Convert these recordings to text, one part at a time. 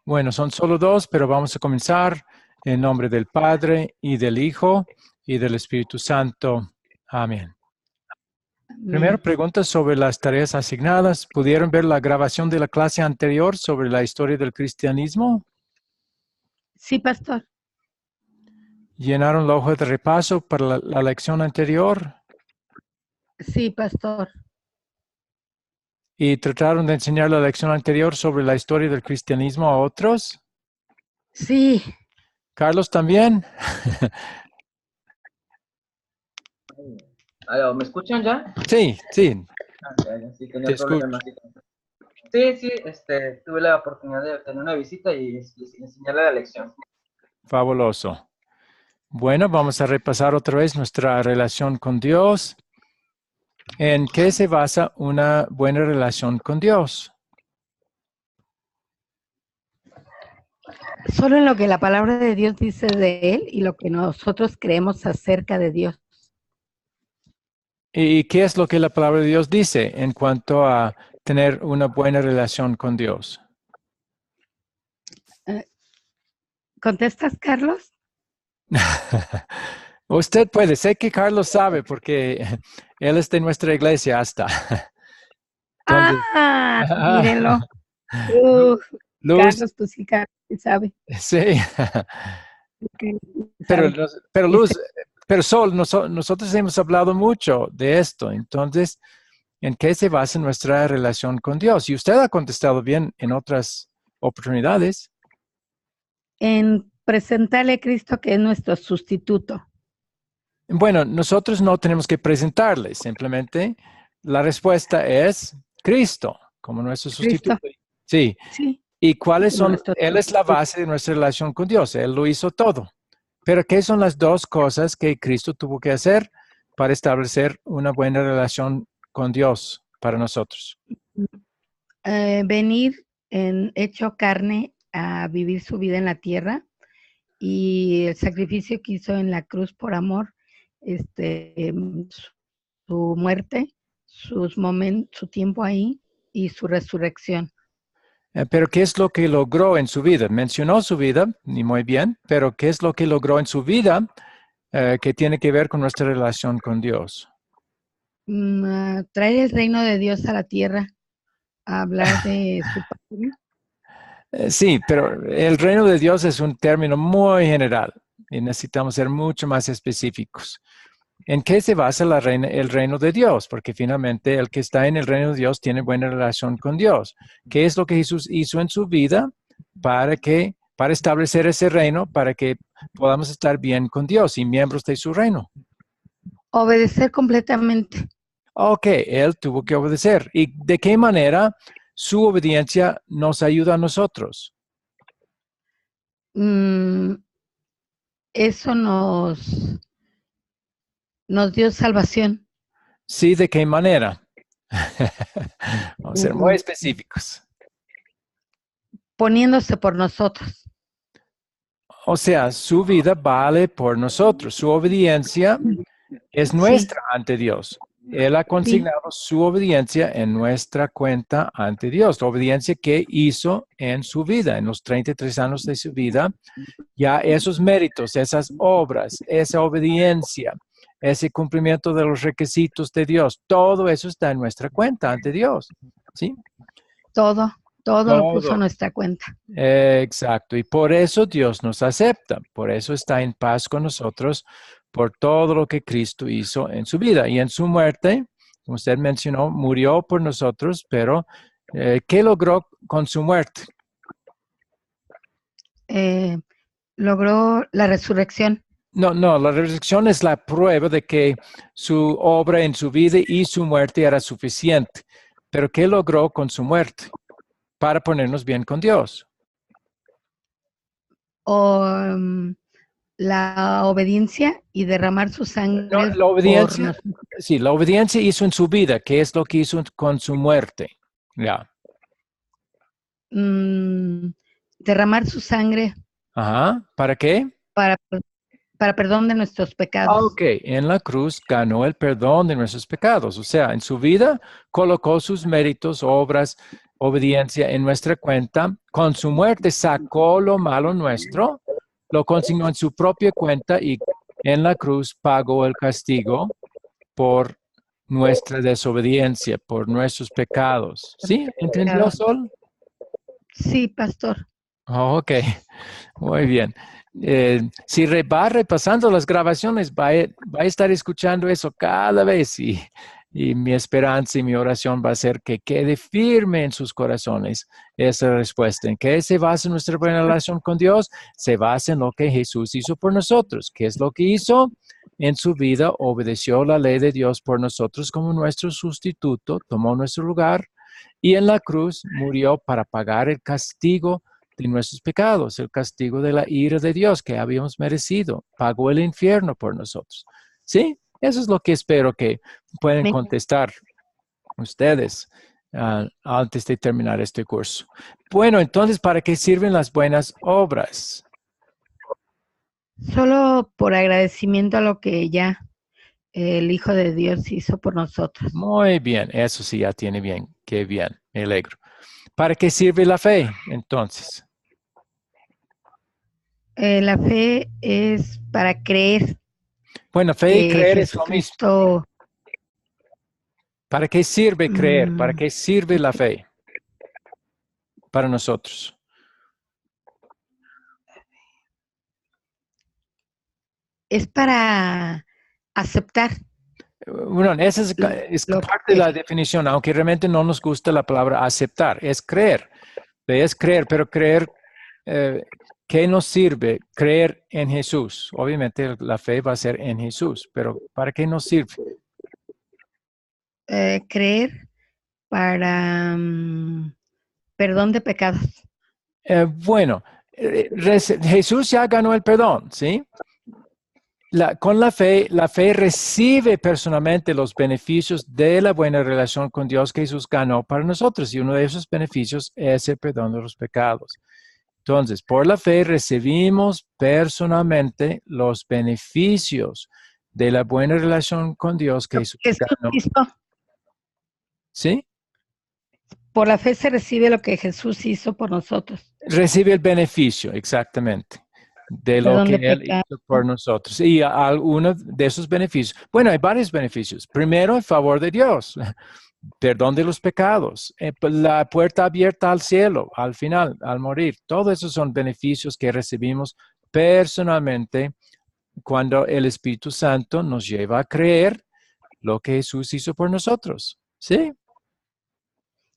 Bueno, son solo dos, pero vamos a comenzar en nombre del Padre y del Hijo y del Espíritu Santo. Amén. Primera Amén. pregunta sobre las tareas asignadas. ¿Pudieron ver la grabación de la clase anterior sobre la historia del cristianismo? Sí, pastor. ¿Llenaron la hoja de repaso para la lección anterior? Sí, pastor. ¿Y trataron de enseñar la lección anterior sobre la historia del cristianismo a otros? Sí. ¿Carlos también? Aló, ¿me escuchan ya? Sí, sí, Ya, sí, tenía te escucho. problemas. Sí, tuve la oportunidad de tener una visita y enseñarle la lección. Fabuloso. Bueno, vamos a repasar otra vez nuestra relación con Dios. ¿En qué se basa una buena relación con Dios? Solo en lo que la palabra de Dios dice de Él y lo que nosotros creemos acerca de Dios. ¿Y qué es lo que la palabra de Dios dice en cuanto a tener una buena relación con Dios? ¿Contestas, Carlos? Usted puede, sé que Carlos sabe porque él es de nuestra iglesia hasta. Entonces, Mírenlo. Luz, Carlos, pues sí, Carlos, sí sabe. sí. Pero, Sabe. pero Luz, pero Sol, nosotros hemos hablado mucho de esto. Entonces, ¿en qué se basa nuestra relación con Dios? Y usted ha contestado bien en otras oportunidades. En presentarle a Cristo que es nuestro sustituto. Bueno, nosotros no tenemos que presentarle, simplemente la respuesta es Cristo como nuestro Cristo, sustituto. Sí. sí, ¿Y cuáles como son? nuestro Él es la sustituto. base de nuestra relación con Dios. Él lo hizo todo. Pero ¿qué son las dos cosas que Cristo tuvo que hacer para establecer una buena relación con Dios para nosotros? Venir en hecho carne a vivir su vida en la tierra y el sacrificio que hizo en la cruz por amor, su muerte, su tiempo ahí y su resurrección. Pero ¿qué es lo que logró en su vida? Mencionó su vida, y muy bien, pero ¿qué es lo que logró en su vida que tiene que ver con nuestra relación con Dios? Traer el reino de Dios a la tierra, a hablar de su palabra. Sí, pero el reino de Dios es un término muy general y necesitamos ser mucho más específicos. ¿En qué se basa el reino de Dios? Porque finalmente el que está en el reino de Dios tiene buena relación con Dios. ¿Qué es lo que Jesús hizo en su vida para establecer ese reino, para que podamos estar bien con Dios y miembros de su reino? Obedecer completamente. Ok, él tuvo que obedecer. ¿Y de qué manera su obediencia nos ayuda a nosotros? Eso nos dio salvación. Sí, ¿de qué manera? Vamos a ser muy específicos. Poniéndose por nosotros. O sea, su vida vale por nosotros. Su obediencia es Sí, nuestra ante Dios. Él ha sí, consignado su obediencia en nuestra cuenta ante Dios. La obediencia que hizo en su vida, en los 33 años de su vida, ya esos méritos, esas obras, esa obediencia, ese cumplimiento de los requisitos de Dios, todo eso está en nuestra cuenta ante Dios. ¿Sí? todo lo puso a Todo. nuestra cuenta. Exacto. Y por eso Dios nos acepta. Por eso está en paz con nosotros por todo lo que Cristo hizo en su vida. Y en su muerte, como usted mencionó, murió por nosotros, pero ¿qué logró con su muerte? Logró la resurrección. No, la resurrección es la prueba de que su obra en su vida y su muerte era suficiente. Pero ¿qué logró con su muerte? Para ponernos bien con Dios. La obediencia y derramar su No, sangre la por obediencia, nosotros. sí, la obediencia hizo en su vida. ¿Qué es lo que hizo con su muerte? Ya. Derramar su sangre Ajá. ¿Para qué? para, para perdón de nuestros pecados. Ok, en la cruz ganó el perdón de nuestros pecados. O sea, en su vida colocó sus méritos, obras, obediencia en nuestra cuenta. Con su muerte sacó lo malo nuestro, lo consignó en su propia cuenta y en la cruz pagó el castigo por nuestra desobediencia, por nuestros pecados. ¿Sí? ¿Entendió, Sol? Sí, pastor. Oh, ok, muy bien. Si va repasando las grabaciones, va a estar escuchando eso cada vez y mi esperanza y mi oración va a ser que quede firme en sus corazones esa respuesta. ¿En qué se basa nuestra buena relación con Dios? Se basa en lo que Jesús hizo por nosotros. ¿Qué es lo que hizo? En su vida obedeció la ley de Dios por nosotros como nuestro sustituto, tomó nuestro lugar y en la cruz murió para pagar el castigo de nuestros pecados, el castigo de la ira de Dios que habíamos merecido. Pagó el infierno por nosotros. ¿Sí? Eso es lo que espero que puedan contestar ustedes antes de terminar este curso. Bueno, entonces, ¿para qué sirven las buenas obras? Solo por agradecimiento a lo que ya el Hijo de Dios hizo por nosotros. Muy bien, eso sí ya tiene bien. Qué bien, me alegro. ¿Para qué sirve la fe, entonces? La fe es para creer Bueno, fe y que creer es lo mismo. Jesucristo, ¿Para qué sirve creer? ¿Para qué sirve la fe? Para nosotros. es para aceptar. Bueno, esa es parte de la definición, aunque realmente no nos gusta la palabra aceptar, es creer. Es creer, pero creer, ¿qué nos sirve? Creer en Jesús. Obviamente la fe va a ser en Jesús, pero ¿para qué nos sirve? Creer para perdón de pecados. Bueno, Jesús ya ganó el perdón, ¿sí? Con la fe recibe personalmente los beneficios de la buena relación con Dios que Jesús ganó para nosotros. Y uno de esos beneficios es el perdón de los pecados. Entonces, por la fe recibimos personalmente los beneficios de la buena relación con Dios que Jesús ganó. ¿Sí? Por la fe se recibe lo que Jesús hizo por nosotros. Recibe el beneficio, exactamente, de lo que Él hizo por nosotros. Y alguno de esos beneficios, bueno, hay varios beneficios. Primero, el favor de Dios, perdón de los pecados, la puerta abierta al cielo, al final, al morir. Todos esos son beneficios que recibimos personalmente cuando el Espíritu Santo nos lleva a creer lo que Jesús hizo por nosotros. ¿Sí?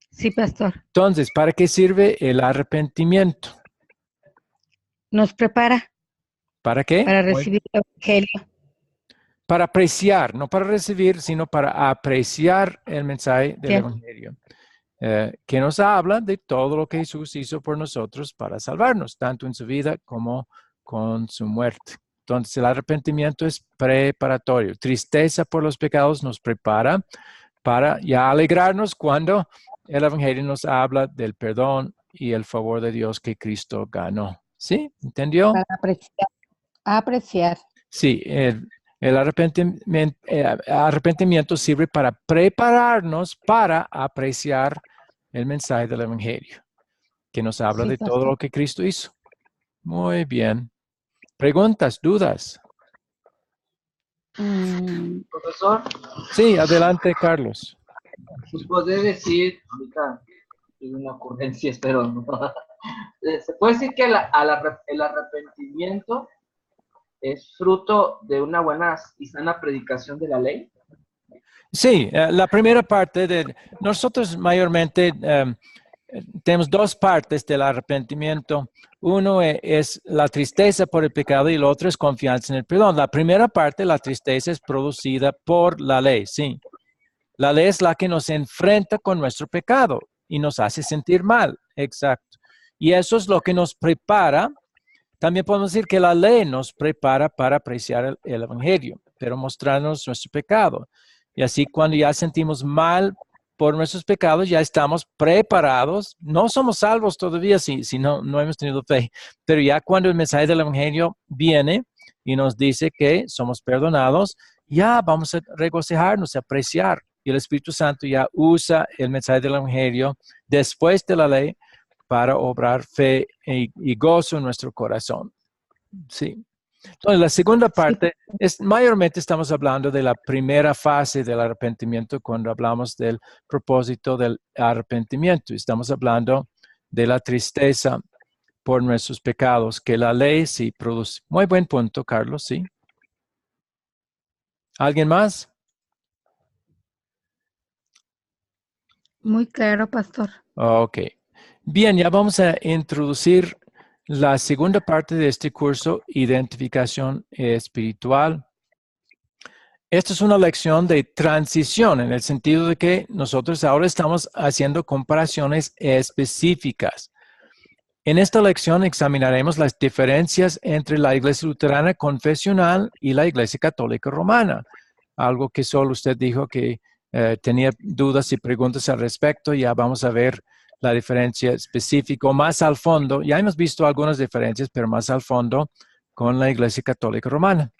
Sí, pastor. Entonces, ¿para qué sirve el arrepentimiento? Nos prepara. ¿Para qué? Para recibir el Evangelio. Para apreciar, no para recibir, sino para apreciar el mensaje del Evangelio, que nos habla de todo lo que Jesús hizo por nosotros para salvarnos, tanto en su vida como con su muerte. Entonces, el arrepentimiento es preparatorio. Tristeza por los pecados nos prepara para ya alegrarnos cuando el Evangelio nos habla del perdón y el favor de Dios que Cristo ganó. ¿Sí? ¿Entendió? Para apreciar. Sí, el arrepentimiento sirve para prepararnos para apreciar el mensaje del Evangelio, que nos habla de todo lo que Cristo hizo. Muy bien. ¿Preguntas, dudas? Profesor. Sí, adelante, Carlos. Pues puede decir, ahorita tengo una ocurrencia, espero no. Se puede decir que el arrepentimiento es fruto de una buena y sana predicación de la ley. Sí, la primera parte de nosotros mayormente tenemos dos partes del arrepentimiento. Uno es la tristeza por el pecado y el otro es confianza en el perdón. La primera parte, la tristeza, es producida por la ley, sí. La ley es la que nos enfrenta con nuestro pecado y nos hace sentir mal, exacto. Y eso es lo que nos prepara. También podemos decir que la ley nos prepara para apreciar el Evangelio, pero mostrarnos nuestro pecado. Y así cuando ya sentimos mal por nuestros pecados, ya estamos preparados. No somos salvos todavía si no hemos tenido fe, pero ya cuando el mensaje del Evangelio viene y nos dice que somos perdonados, ya vamos a regocijarnos, a apreciar y el Espíritu Santo ya usa el mensaje del Evangelio después de la ley para obrar fe y gozo en nuestro corazón. Sí. Entonces, la segunda parte es, mayormente estamos hablando de la primera fase del arrepentimiento cuando hablamos del propósito del arrepentimiento. Estamos hablando de la tristeza por nuestros pecados, que la ley sí produce. Muy buen punto, Carlos, ¿sí? ¿Alguien más? Muy claro, pastor. Ok. Bien, ya vamos a introducir la segunda parte de este curso, Identificación Espiritual. Esta es una lección de transición en el sentido de que nosotros ahora estamos haciendo comparaciones específicas. En esta lección examinaremos las diferencias entre la Iglesia Luterana Confesional y la Iglesia Católica Romana. Algo que solo usted dijo que tenía dudas y preguntas al respecto. Ya vamos a ver la diferencia específica más al fondo. Ya hemos visto algunas diferencias, pero más al fondo con la Iglesia Católica Romana.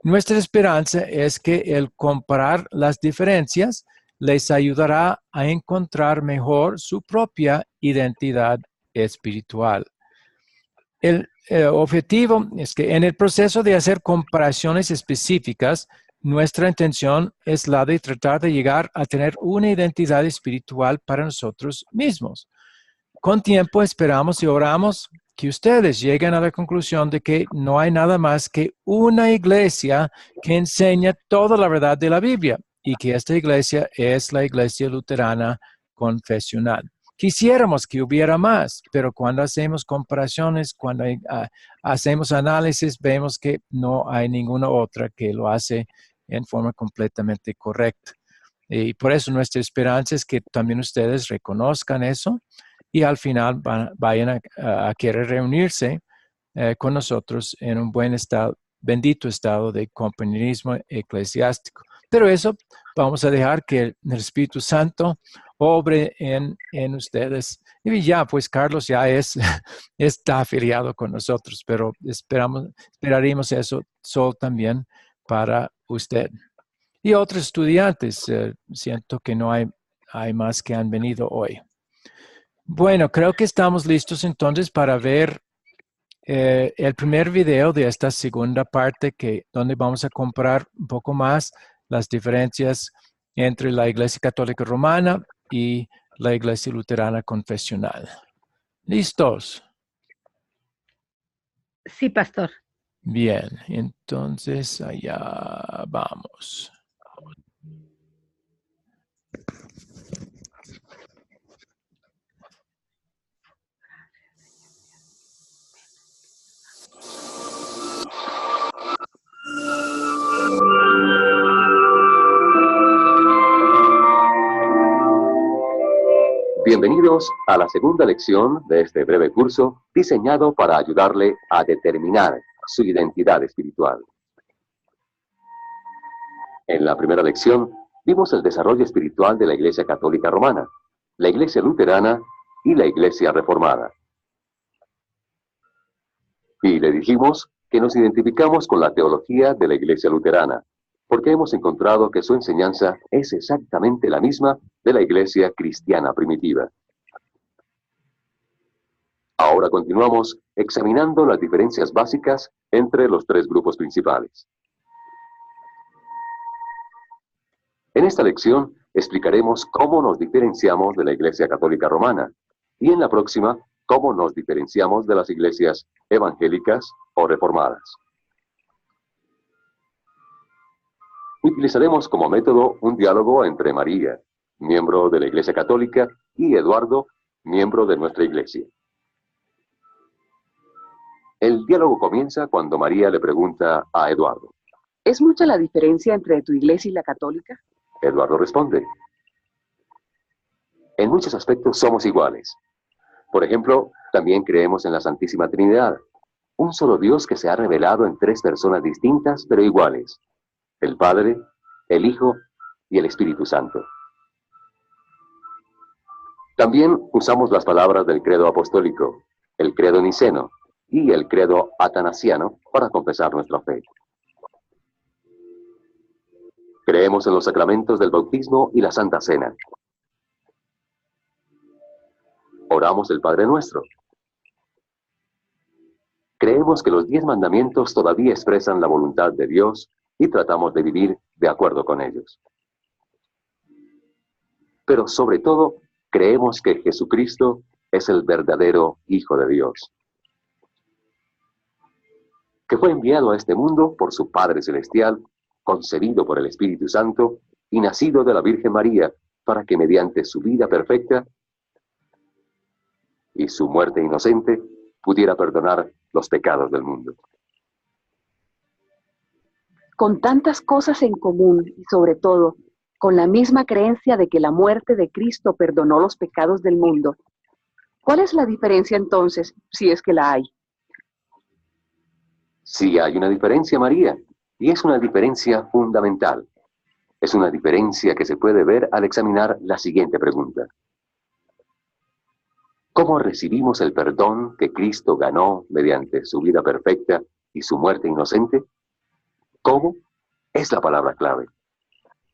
Nuestra esperanza es que el comparar las diferencias les ayudará a encontrar mejor su propia identidad espiritual. El objetivo es que en el proceso de hacer comparaciones específicas, nuestra intención es la de tratar de llegar a tener una identidad espiritual para nosotros mismos. Con tiempo esperamos y oramos que ustedes lleguen a la conclusión de que no hay nada más que una iglesia que enseña toda la verdad de la Biblia y que esta iglesia es la Iglesia Luterana Confesional. Quisiéramos que hubiera más, pero cuando hacemos comparaciones, cuando hacemos análisis, vemos que no hay ninguna otra que lo hace en forma completamente correcta. Y por eso nuestra esperanza es que también ustedes reconozcan eso y al final vayan a querer reunirse con nosotros en un buen estado, bendito estado de compañerismo eclesiástico. Pero eso vamos a dejar que el Espíritu Santo obre en ustedes. Y ya, pues Carlos ya está afiliado con nosotros, pero esperaríamos eso solo también para usted. Y otros estudiantes, siento que no hay más que han venido hoy. Bueno, creo que estamos listos entonces para ver el primer video de esta segunda parte donde vamos a comparar un poco más las diferencias entre la Iglesia Católica Romana y la Iglesia Luterana Confesional. ¿Listos? Sí, pastor. Bien, entonces allá vamos. Bienvenidos a la segunda lección de este breve curso diseñado para ayudarle a determinar su identidad espiritual. En la primera lección vimos el desarrollo espiritual de la Iglesia Católica Romana, la Iglesia Luterana y la Iglesia Reformada. Y le dijimos que nos identificamos con la teología de la Iglesia Luterana, porque hemos encontrado que su enseñanza es exactamente la misma de la Iglesia cristiana primitiva. Ahora continuamos examinando las diferencias básicas entre los tres grupos principales. En esta lección explicaremos cómo nos diferenciamos de la Iglesia Católica Romana y en la próxima cómo nos diferenciamos de las iglesias evangélicas o reformadas. Utilizaremos como método un diálogo entre María, miembro de la Iglesia Católica, y Eduardo, miembro de nuestra iglesia. El diálogo comienza cuando María le pregunta a Eduardo: ¿Es mucha la diferencia entre tu iglesia y la católica? Eduardo responde: en muchos aspectos somos iguales. Por ejemplo, también creemos en la Santísima Trinidad, un solo Dios que se ha revelado en tres personas distintas pero iguales: el Padre, el Hijo y el Espíritu Santo. También usamos las palabras del credo apostólico, el credo niceno y el credo atanasiano para confesar nuestra fe. Creemos en los sacramentos del bautismo y la Santa Cena. Oramos el Padre Nuestro. Creemos que los 10 mandamientos todavía expresan la voluntad de Dios y tratamos de vivir de acuerdo con ellos. Pero sobre todo, creemos que Jesucristo es el verdadero Hijo de Dios, que fue enviado a este mundo por su Padre Celestial, concebido por el Espíritu Santo y nacido de la Virgen María, para que mediante su vida perfecta y su muerte inocente pudiera perdonar los pecados del mundo. Con tantas cosas en común y sobre todo con la misma creencia de que la muerte de Cristo perdonó los pecados del mundo, ¿cuál es la diferencia entonces, si es que la hay? Sí hay una diferencia, María, y es una diferencia fundamental. Es una diferencia que se puede ver al examinar la siguiente pregunta. ¿Cómo recibimos el perdón que Cristo ganó mediante su vida perfecta y su muerte inocente? ¿Cómo? Es la palabra clave.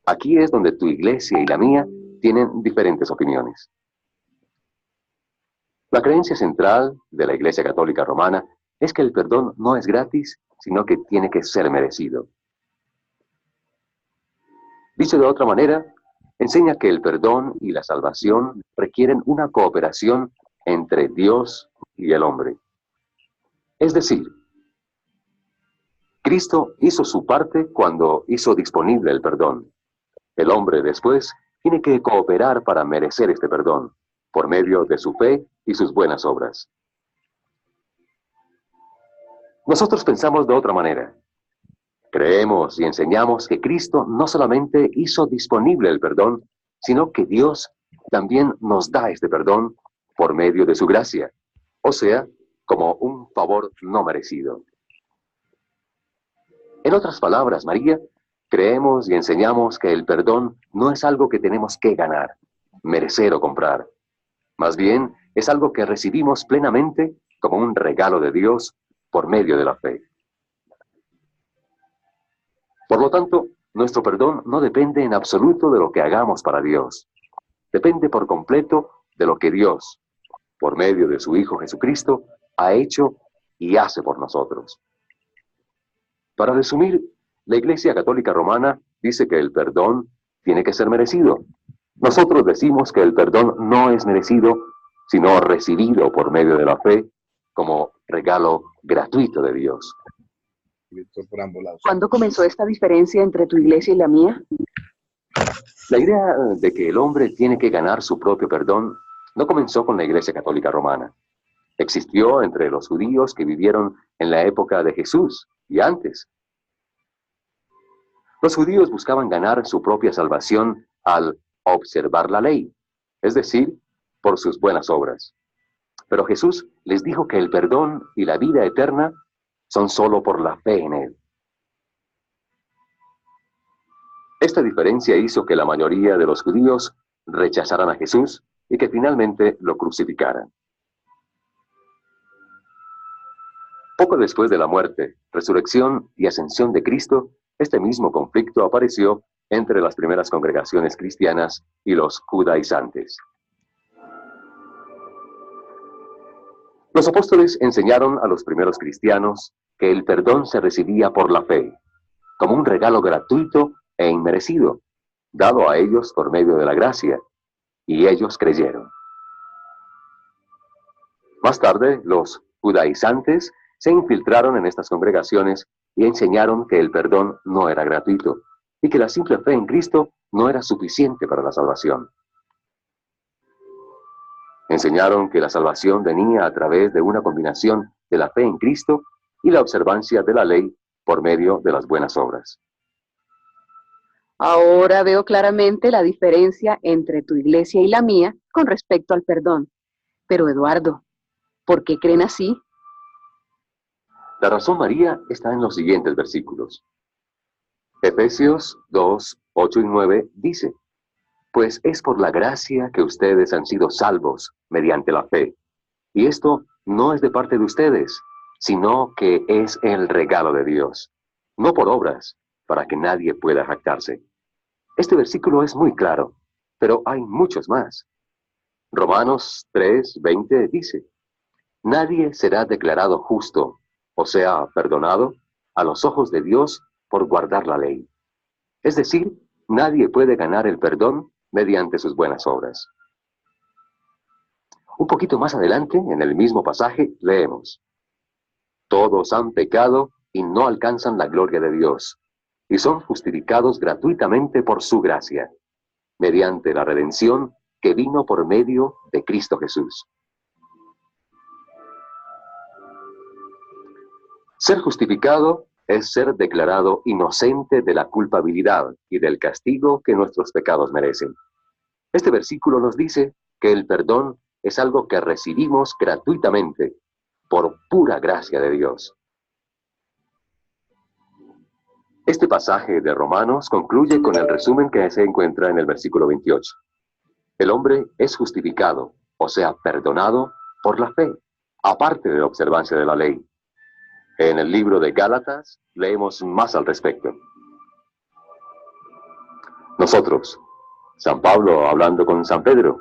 Aquí es donde tu iglesia y la mía tienen diferentes opiniones. La creencia central de la Iglesia Católica Romana es que el perdón no es gratis, sino que tiene que ser merecido. Dicho de otra manera, enseña que el perdón y la salvación requieren una cooperación entre Dios y el hombre. Es decir, Cristo hizo su parte cuando hizo disponible el perdón. El hombre después tiene que cooperar para merecer este perdón, por medio de su fe y sus buenas obras. Nosotros pensamos de otra manera. Creemos y enseñamos que Cristo no solamente hizo disponible el perdón, sino que Dios también nos da este perdón por medio de su gracia, o sea, como un favor no merecido. En otras palabras, María, creemos y enseñamos que el perdón no es algo que tenemos que ganar, merecer o comprar. Más bien, es algo que recibimos plenamente como un regalo de Dios por medio de la fe. Por lo tanto, nuestro perdón no depende en absoluto de lo que hagamos para Dios. Depende por completo de lo que Dios, por medio de su Hijo Jesucristo, ha hecho y hace por nosotros. Para resumir, la Iglesia Católica Romana dice que el perdón tiene que ser merecido. Nosotros decimos que el perdón no es merecido, sino recibido por medio de la fe como regalo gratuito de Dios. ¿Cuándo comenzó esta diferencia entre tu iglesia y la mía? La idea de que el hombre tiene que ganar su propio perdón no comenzó con la Iglesia Católica Romana. Existió entre los judíos que vivieron en la época de Jesús y antes. Los judíos buscaban ganar su propia salvación al observar la ley, es decir, por sus buenas obras. Pero Jesús les dijo que el perdón y la vida eterna son solo por la fe en Él. Esta diferencia hizo que la mayoría de los judíos rechazaran a Jesús y que finalmente lo crucificaran. Poco después de la muerte, resurrección y ascensión de Cristo, este mismo conflicto apareció entre las primeras congregaciones cristianas y los judaizantes. Los apóstoles enseñaron a los primeros cristianos que el perdón se recibía por la fe, como un regalo gratuito e inmerecido, dado a ellos por medio de la gracia, y ellos creyeron. Más tarde, los judaizantes se infiltraron en estas congregaciones y enseñaron que el perdón no era gratuito, y que la simple fe en Cristo no era suficiente para la salvación. Enseñaron que la salvación venía a través de una combinación de la fe en Cristo y la observancia de la ley por medio de las buenas obras. Ahora veo claramente la diferencia entre tu iglesia y la mía con respecto al perdón. Pero Eduardo, ¿por qué creen así? La razón, María, está en los siguientes versículos. Efesios 2, 8 y 9 dice: Pues es por la gracia que ustedes han sido salvos mediante la fe. Y esto no es de parte de ustedes, sino que es el regalo de Dios, no por obras, para que nadie pueda jactarse. Este versículo es muy claro, pero hay muchos más. Romanos 3:20 dice, nadie será declarado justo, o sea, perdonado, a los ojos de Dios por guardar la ley. Es decir, nadie puede ganar el perdón mediante sus buenas obras. Un poquito más adelante, en el mismo pasaje, leemos, todos han pecado y no alcanzan la gloria de Dios, y son justificados gratuitamente por su gracia, mediante la redención que vino por medio de Cristo Jesús. Ser justificado es ser declarado inocente de la culpabilidad y del castigo que nuestros pecados merecen. Este versículo nos dice que el perdón es algo que recibimos gratuitamente, por pura gracia de Dios. Este pasaje de Romanos concluye con el resumen que se encuentra en el versículo 28. El hombre es justificado, o sea, perdonado por la fe, aparte de la observancia de la ley. En el libro de Gálatas leemos más al respecto. Nosotros, San Pablo hablando con San Pedro,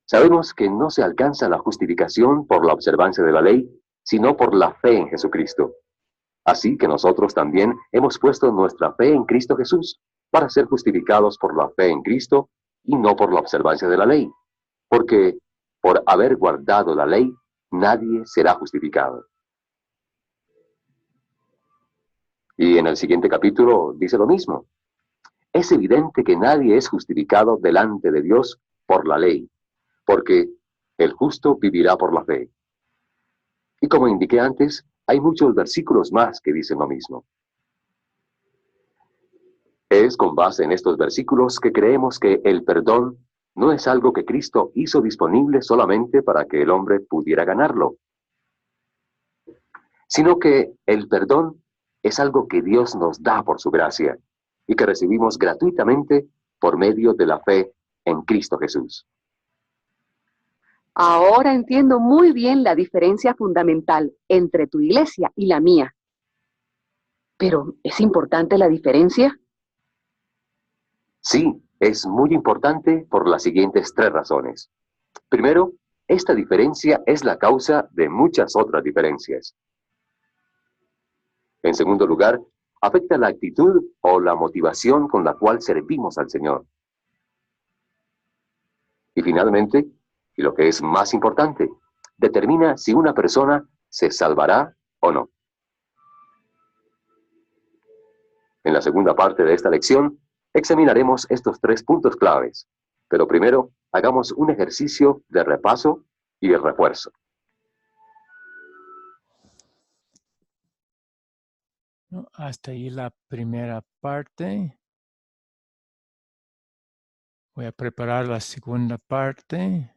sabemos que no se alcanza la justificación por la observancia de la ley, sino por la fe en Jesucristo. Así que nosotros también hemos puesto nuestra fe en Cristo Jesús para ser justificados por la fe en Cristo y no por la observancia de la ley, porque por haber guardado la ley, nadie será justificado. Y en el siguiente capítulo dice lo mismo. Es evidente que nadie es justificado delante de Dios por la ley, porque el justo vivirá por la fe. Y como indiqué antes, hay muchos versículos más que dicen lo mismo. Es con base en estos versículos que creemos que el perdón no es algo que Cristo hizo disponible solamente para que el hombre pudiera ganarlo, sino que el perdón es algo que Dios nos da por su gracia y que recibimos gratuitamente por medio de la fe en Cristo Jesús. Ahora entiendo muy bien la diferencia fundamental entre tu iglesia y la mía. Pero, ¿es importante la diferencia? Sí, es muy importante por las siguientes 3 razones. Primero, esta diferencia es la causa de muchas otras diferencias. En segundo lugar, afecta la actitud o la motivación con la cual servimos al Señor. Y finalmente, y lo que es más importante, determina si una persona se salvará o no. En la segunda parte de esta lección, examinaremos estos 3 puntos claves, pero primero hagamos un ejercicio de repaso y de refuerzo. Hasta ahí la primera parte. Voy a preparar la segunda parte.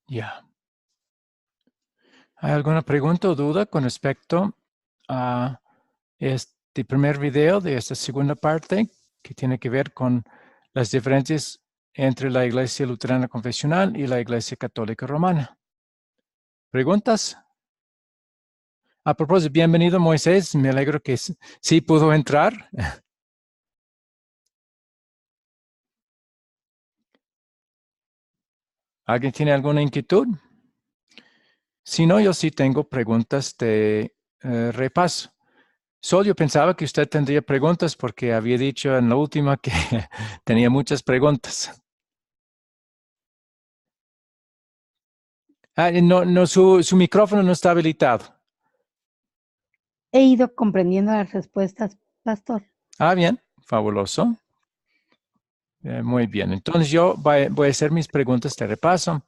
Ya. ¿Hay alguna pregunta o duda con respecto a este primer video de esta segunda parte que tiene que ver con las diferencias entre la Iglesia Luterana Confesional y la Iglesia Católica Romana? ¿Preguntas? A propósito, bienvenido Moisés, me alegro que sí pudo entrar. ¿Alguien tiene alguna inquietud? Si no, yo sí tengo preguntas de repaso. Sol, yo pensaba que usted tendría preguntas porque había dicho en la última que tenía muchas preguntas. No, su micrófono no está habilitado. He ido comprendiendo las respuestas, pastor. Bien, fabuloso. Muy bien, entonces yo voy a hacer mis preguntas de repaso.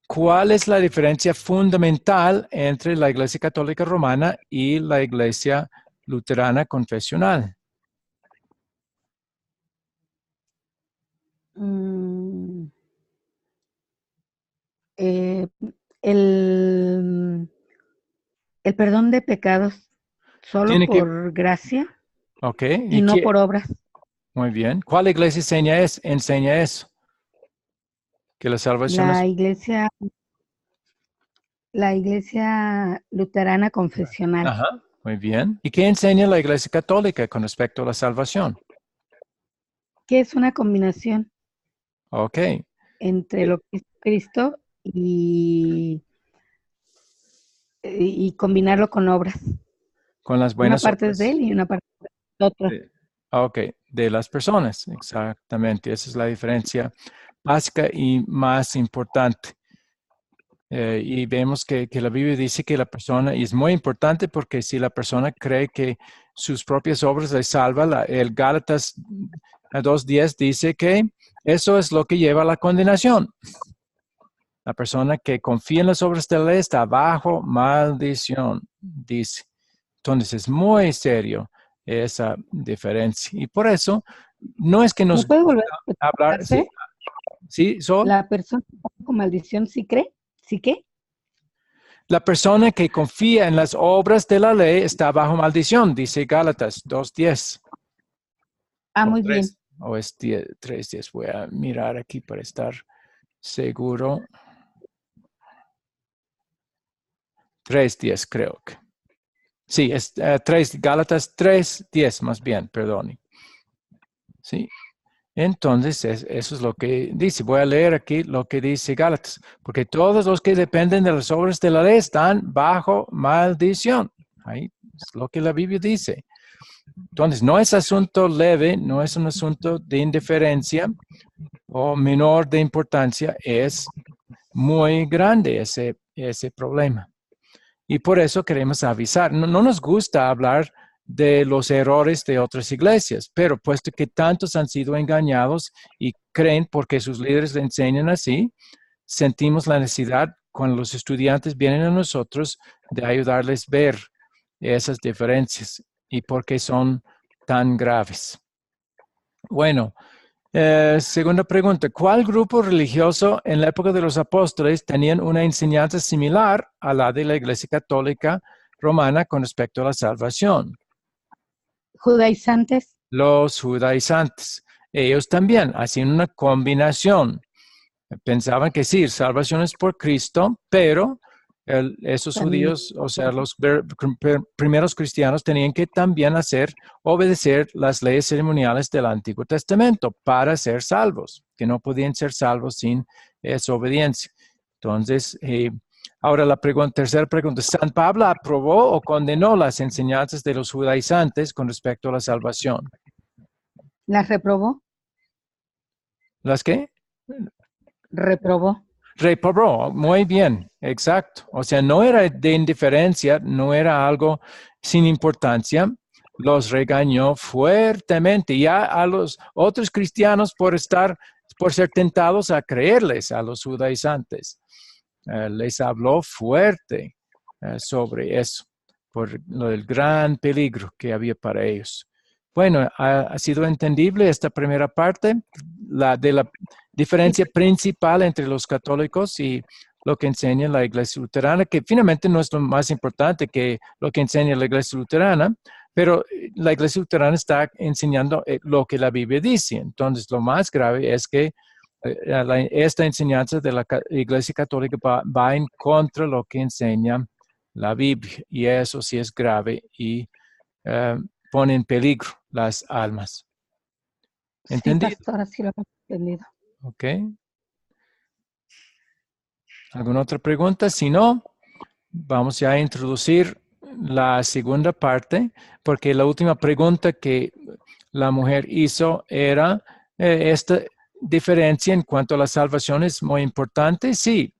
¿Cuál es la diferencia fundamental entre la Iglesia Católica Romana y la Iglesia Luterana Confesional? Eh, El perdón de pecados solo Tiene que, por gracia ok, y no por obras. muy bien. ¿Cuál iglesia enseña eso? Que la salvación es... La iglesia luterana confesional, Ajá, muy bien. ¿Y qué enseña la iglesia católica con respecto a la salvación? que es una combinación Ok, entre lo que es Cristo y combinarlo con obras. con las Una buenas parte es de obras. él y una parte es de otro. Ok, de las personas, exactamente. Esa es la diferencia básica y más importante. Y vemos que la Biblia dice que la persona, y es muy importante porque si la persona cree que sus propias obras le salvan, el Gálatas 2:10 dice que eso es lo que lleva a la condenación. La persona que confía en las obras de la ley está bajo maldición, dice. Entonces es muy serio esa diferencia. Y por eso no es que ¿No nos puede volver gusta a hablar, explicarse? sí, Sol. La persona con maldición sí cree, ¿sí qué? La persona que confía en las obras de la ley está bajo maldición, dice Gálatas 2:10. Ah, O muy 3, bien. o es 3:10. Voy a mirar aquí para estar seguro. 3:10 creo que. Sí, es Gálatas 3:10 más bien, perdón. Sí. Entonces, eso es lo que dice. Voy a leer aquí lo que dice Gálatas. Porque todos los que dependen de las obras de la ley están bajo maldición. Ahí es lo que la Biblia dice. Entonces, no es asunto leve, no es un asunto de indiferencia o menor de importancia, es muy grande ese problema. Y por eso queremos avisar. No nos gusta hablar de los errores de otras iglesias, pero puesto que tantos han sido engañados y creen porque sus líderes le enseñan así, sentimos la necesidad cuando los estudiantes vienen a nosotros de ayudarles a ver esas diferencias y por qué son tan graves. Bueno, segunda pregunta. ¿Cuál grupo religioso en la época de los apóstoles tenían una enseñanza similar a la de la Iglesia Católica Romana con respecto a la salvación? Judaizantes. Los judaizantes. Ellos también hacían una combinación. Pensaban que sí, salvación es por Cristo, pero esos También. judíos, o sea, los primeros cristianos tenían que también obedecer las leyes ceremoniales del Antiguo Testamento para ser salvos, que no podían ser salvos sin esa obediencia. Entonces, ahora la tercera pregunta, ¿San Pablo aprobó o condenó las enseñanzas de los judaizantes con respecto a la salvación? ¿Las reprobó? ¿Las qué? Reprobó. Reprobó, muy bien, exacto. O sea, no era de indiferencia, no era algo sin importancia. Los regañó fuertemente ya a los otros cristianos por ser tentados a creerles a los judaizantes. Les habló fuerte sobre eso, por el gran peligro que había para ellos. Bueno, ha sido entendible esta primera parte, de la diferencia principal entre los católicos y lo que enseña la Iglesia Luterana, que finalmente no es lo más importante que lo que enseña la Iglesia Luterana, pero la Iglesia Luterana está enseñando lo que la Biblia dice. Entonces, lo más grave es que esta enseñanza de la Iglesia Católica va en contra de lo que enseña la Biblia, y eso sí es grave y pone en peligro las almas. ¿Entendido? Sí, pastor, así lo hemos entendido. Ok. ¿Alguna otra pregunta? Si no, vamos ya a introducir la segunda parte, porque la última pregunta que la mujer hizo era esta diferencia en cuanto a la salvación es muy importante. Sí,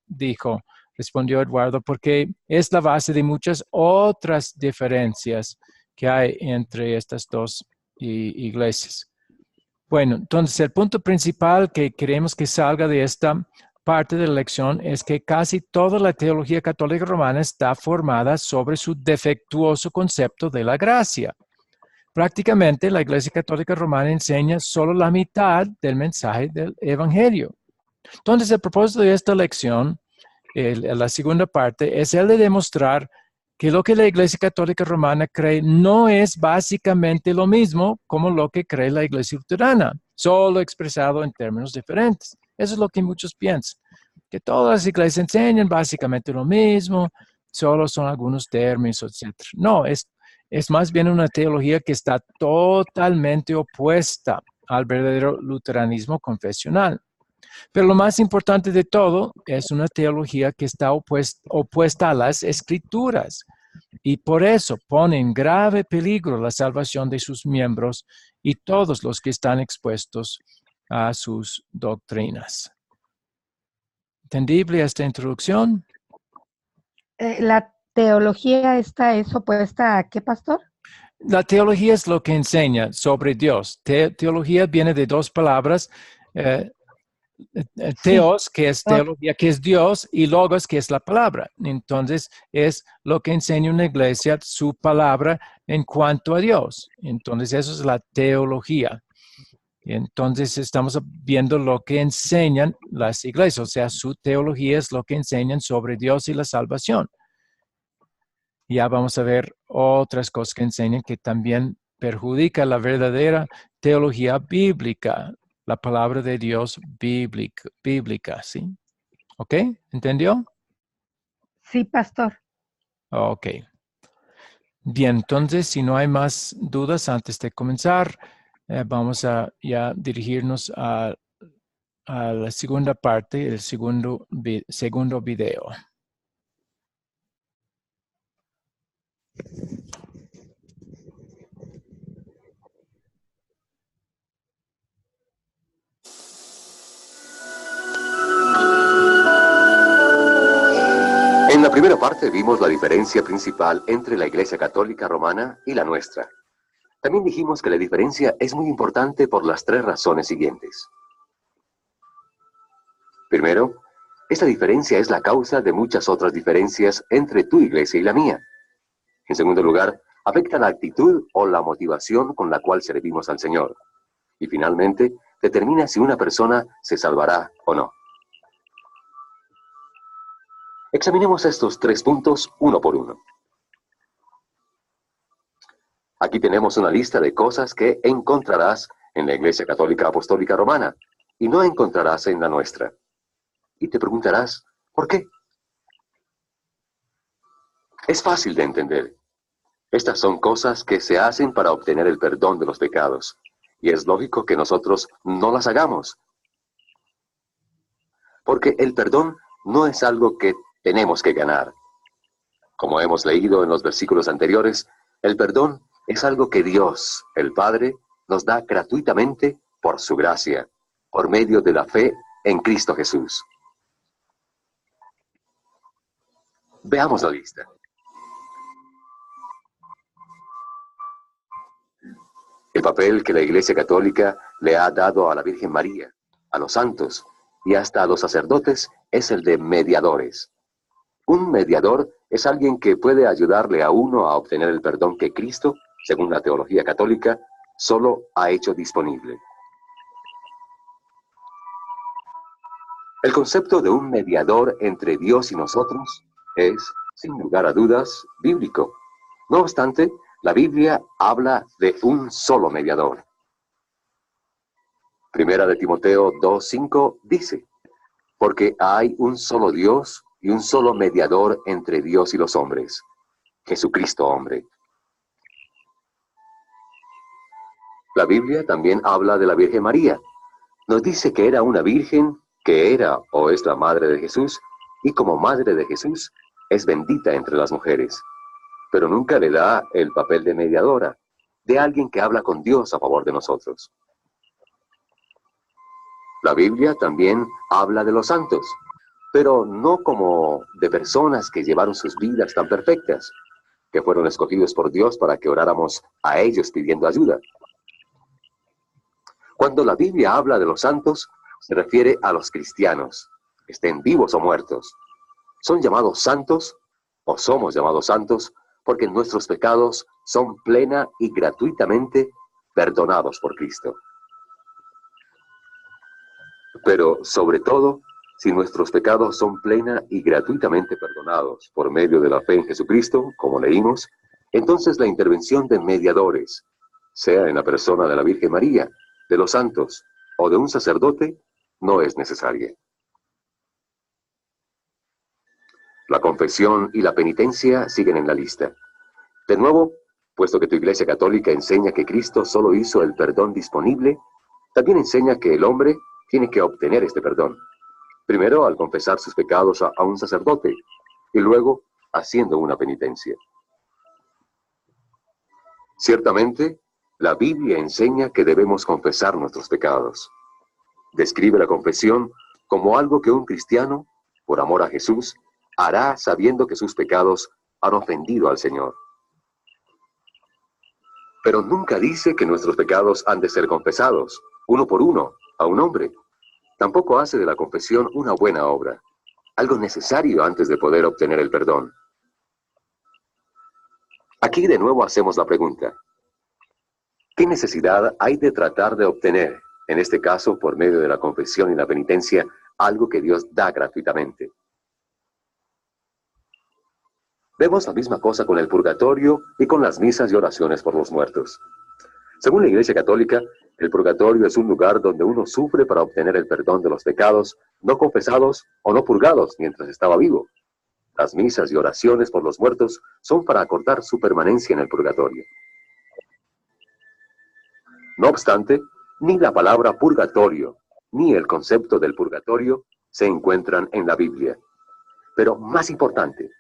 respondió Eduardo, porque es la base de muchas otras diferencias que hay entre estas dos iglesias. Bueno, entonces el punto principal que queremos que salga de esta parte de la lección es que casi toda la teología católica romana está formada sobre su defectuoso concepto de la gracia. Prácticamente la Iglesia Católica Romana enseña solo la mitad del mensaje del Evangelio. Entonces, el propósito de esta lección la segunda parte, es el de demostrar que lo que la Iglesia Católica Romana cree no es básicamente lo mismo como lo que cree la Iglesia Luterana, solo expresado en términos diferentes. Eso es lo que muchos piensan, que todas las iglesias enseñan básicamente lo mismo, solo son algunos términos, etc. No, es más bien una teología que está totalmente opuesta al verdadero luteranismo confesional. Pero lo más importante de todo es una teología que está opuesta a las escrituras y por eso pone en grave peligro la salvación de sus miembros y todos los que están expuestos a sus doctrinas. ¿Entendible esta introducción? ¿La teología esta es opuesta a qué, pastor? La teología es lo que enseña sobre Dios. Teología viene de dos palabras, Theos, que es teología, que es Dios, y Logos, que es la palabra. Entonces, es lo que enseña una iglesia, su palabra en cuanto a Dios. Entonces, eso es la teología. Entonces, estamos viendo lo que enseñan las iglesias, o sea, su teología es lo que enseñan sobre Dios y la salvación. Ya vamos a ver otras cosas que enseñan que también perjudica la verdadera teología bíblica, la palabra de Dios bíblica, ¿sí? ¿Ok? ¿Entendió? Sí, pastor. Ok. Bien, entonces, si no hay más dudas antes de comenzar, vamos a ya dirigirnos a la segunda parte, el segundo video. En la primera parte vimos la diferencia principal entre la Iglesia Católica Romana y la nuestra. También dijimos que la diferencia es muy importante por las tres razones siguientes. Primero, esta diferencia es la causa de muchas otras diferencias entre tu iglesia y la mía. En segundo lugar, afecta la actitud o la motivación con la cual servimos al Señor. Y finalmente, determina si una persona se salvará o no. Examinemos estos tres puntos uno por uno. Aquí tenemos una lista de cosas que encontrarás en la Iglesia Católica Apostólica Romana y no encontrarás en la nuestra. Y te preguntarás, ¿por qué? Es fácil de entender. Estas son cosas que se hacen para obtener el perdón de los pecados. Y es lógico que nosotros no las hagamos. Porque el perdón no es algo que tenemos que ganar. Como hemos leído en los versículos anteriores, el perdón es algo que Dios, el Padre, nos da gratuitamente por su gracia, por medio de la fe en Cristo Jesús. Veamos la lista. El papel que la Iglesia Católica le ha dado a la Virgen María, a los santos y hasta a los sacerdotes es el de mediadores. Un mediador es alguien que puede ayudarle a uno a obtener el perdón que Cristo, según la teología católica, solo ha hecho disponible. El concepto de un mediador entre Dios y nosotros es, sin lugar a dudas, bíblico. No obstante, la Biblia habla de un solo mediador. Primera de Timoteo 2:5 dice, porque hay un solo Dios y un solo mediador entre Dios y los hombres, Jesucristo hombre. La Biblia también habla de la Virgen María. Nos dice que era una virgen, que era o es la madre de Jesús, y como madre de Jesús es bendita entre las mujeres. Pero nunca le da el papel de mediadora, de alguien que habla con Dios a favor de nosotros. La Biblia también habla de los santos, pero no como de personas que llevaron sus vidas tan perfectas, que fueron escogidos por Dios para que oráramos a ellos pidiendo ayuda. Cuando la Biblia habla de los santos, se refiere a los cristianos, estén vivos o muertos. Son llamados santos, o somos llamados santos, porque nuestros pecados son plena y gratuitamente perdonados por Cristo. Pero, sobre todo, Si nuestros pecados son plena y gratuitamente perdonados por medio de la fe en Jesucristo, como leímos, entonces la intervención de mediadores, sea en la persona de la Virgen María, de los santos o de un sacerdote, no es necesaria. La confesión y la penitencia siguen en la lista. De nuevo, puesto que tu Iglesia Católica enseña que Cristo solo hizo el perdón disponible, también enseña que el hombre tiene que obtener este perdón. Primero al confesar sus pecados a un sacerdote y luego haciendo una penitencia. Ciertamente, la Biblia enseña que debemos confesar nuestros pecados. Describe la confesión como algo que un cristiano, por amor a Jesús, hará sabiendo que sus pecados han ofendido al Señor. Pero nunca dice que nuestros pecados han de ser confesados, uno por uno, a un hombre. Tampoco hace de la confesión una buena obra, algo necesario antes de poder obtener el perdón. Aquí de nuevo hacemos la pregunta: ¿qué necesidad hay de tratar de obtener, en este caso por medio de la confesión y la penitencia, algo que Dios da gratuitamente? Vemos la misma cosa con el purgatorio y con las misas y oraciones por los muertos. Según la Iglesia Católica, el purgatorio es un lugar donde uno sufre para obtener el perdón de los pecados no confesados o no purgados mientras estaba vivo. Las misas y oraciones por los muertos son para acortar su permanencia en el purgatorio. No obstante, ni la palabra purgatorio, ni el concepto del purgatorio se encuentran en la Biblia. Pero más importante,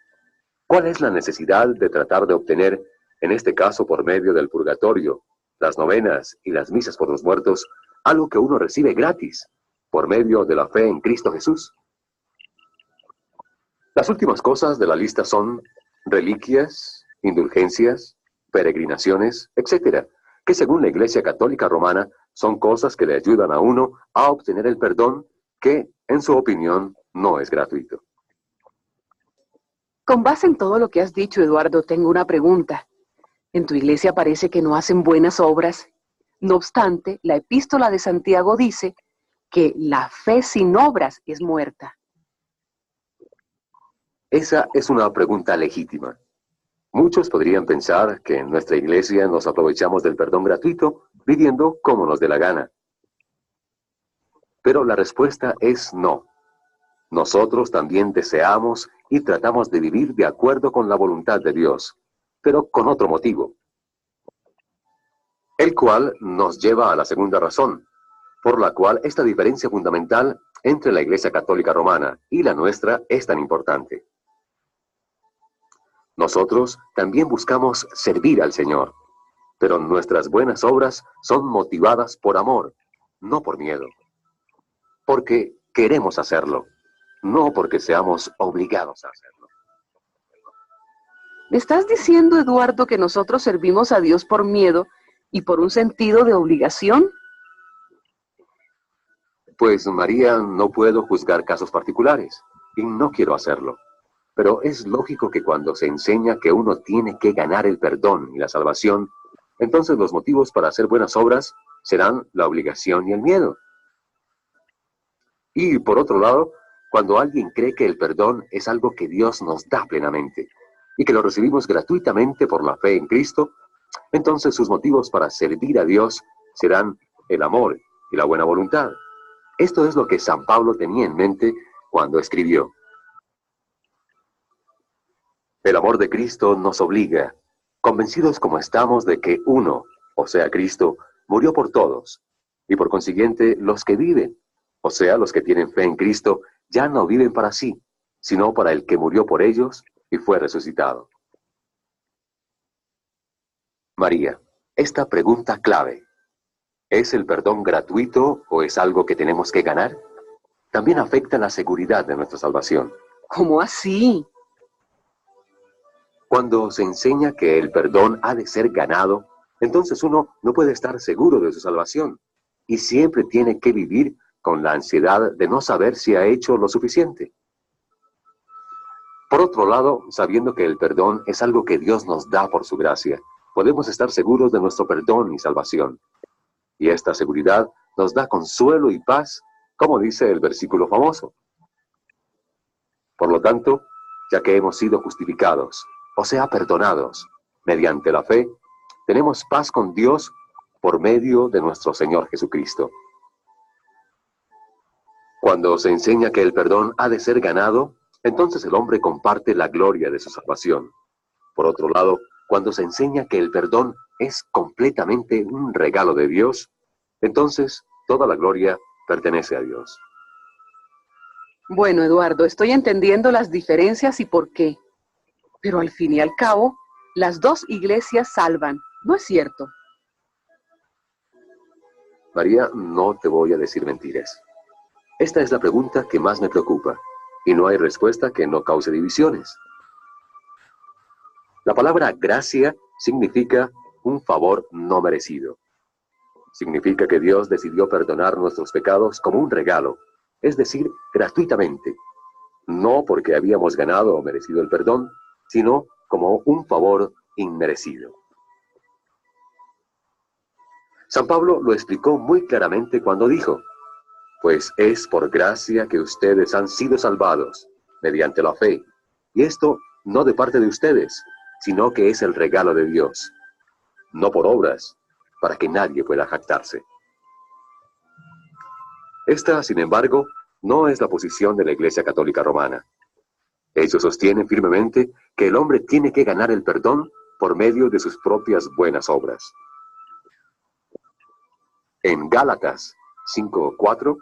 ¿cuál es la necesidad de tratar de obtener, en este caso por medio del purgatorio, las novenas y las misas por los muertos, algo que uno recibe gratis, por medio de la fe en Cristo Jesús? Las últimas cosas de la lista son reliquias, indulgencias, peregrinaciones, etc., que según la Iglesia Católica Romana son cosas que le ayudan a uno a obtener el perdón que, en su opinión, no es gratuito. Con base en todo lo que has dicho, Eduardo, tengo una pregunta. En tu iglesia parece que no hacen buenas obras. No obstante, la epístola de Santiago dice que la fe sin obras es muerta. Esa es una pregunta legítima. Muchos podrían pensar que en nuestra iglesia nos aprovechamos del perdón gratuito viviendo como nos dé la gana. Pero la respuesta es no. Nosotros también deseamos y tratamos de vivir de acuerdo con la voluntad de Dios, pero con otro motivo, el cual nos lleva a la segunda razón, por la cual esta diferencia fundamental entre la Iglesia Católica Romana y la nuestra es tan importante. Nosotros también buscamos servir al Señor, pero nuestras buenas obras son motivadas por amor, no por miedo, porque queremos hacerlo, no porque seamos obligados a hacerlo. ¿Me estás diciendo, Eduardo, que nosotros servimos a Dios por miedo y por un sentido de obligación? Pues, María, no puedo juzgar casos particulares, y no quiero hacerlo. Pero es lógico que cuando se enseña que uno tiene que ganar el perdón y la salvación, entonces los motivos para hacer buenas obras serán la obligación y el miedo. Y por otro lado, cuando alguien cree que el perdón es algo que Dios nos da plenamente, y que lo recibimos gratuitamente por la fe en Cristo, entonces sus motivos para servir a Dios serán el amor y la buena voluntad. Esto es lo que San Pablo tenía en mente cuando escribió: el amor de Cristo nos obliga, convencidos como estamos de que uno, o sea Cristo, murió por todos, y por consiguiente los que viven, o sea los que tienen fe en Cristo, ya no viven para sí, sino para el que murió por ellos y fue resucitado. María, esta pregunta clave: ¿es el perdón gratuito o es algo que tenemos que ganar? También afecta la seguridad de nuestra salvación. ¿Cómo así? Cuando se enseña que el perdón ha de ser ganado, entonces uno no puede estar seguro de su salvación y siempre tiene que vivir con la ansiedad de no saber si ha hecho lo suficiente. Por otro lado, sabiendo que el perdón es algo que Dios nos da por su gracia, podemos estar seguros de nuestro perdón y salvación. Y esta seguridad nos da consuelo y paz, como dice el versículo famoso: Por lo tanto, ya que hemos sido justificados, o sea, perdonados, mediante la fe, tenemos paz con Dios por medio de nuestro Señor Jesucristo. Cuando se enseña que el perdón ha de ser ganado, entonces el hombre comparte la gloria de su salvación. Por otro lado, cuando se enseña que el perdón es completamente un regalo de Dios, entonces toda la gloria pertenece a Dios. Bueno, Eduardo, estoy entendiendo las diferencias y por qué. Pero al fin y al cabo, las dos iglesias salvan, ¿no es cierto? María, no te voy a decir mentiras. Esta es la pregunta que más me preocupa, y no hay respuesta que no cause divisiones. La palabra gracia significa un favor no merecido. Significa que Dios decidió perdonar nuestros pecados como un regalo, es decir, gratuitamente. No porque habíamos ganado o merecido el perdón, sino como un favor inmerecido. San Pablo lo explicó muy claramente cuando dijo: pues es por gracia que ustedes han sido salvados, mediante la fe, y esto no de parte de ustedes, sino que es el regalo de Dios, no por obras, para que nadie pueda jactarse. Esta, sin embargo, no es la posición de la Iglesia Católica Romana. Ellos sostienen firmemente que el hombre tiene que ganar el perdón por medio de sus propias buenas obras. En Gálatas 5:4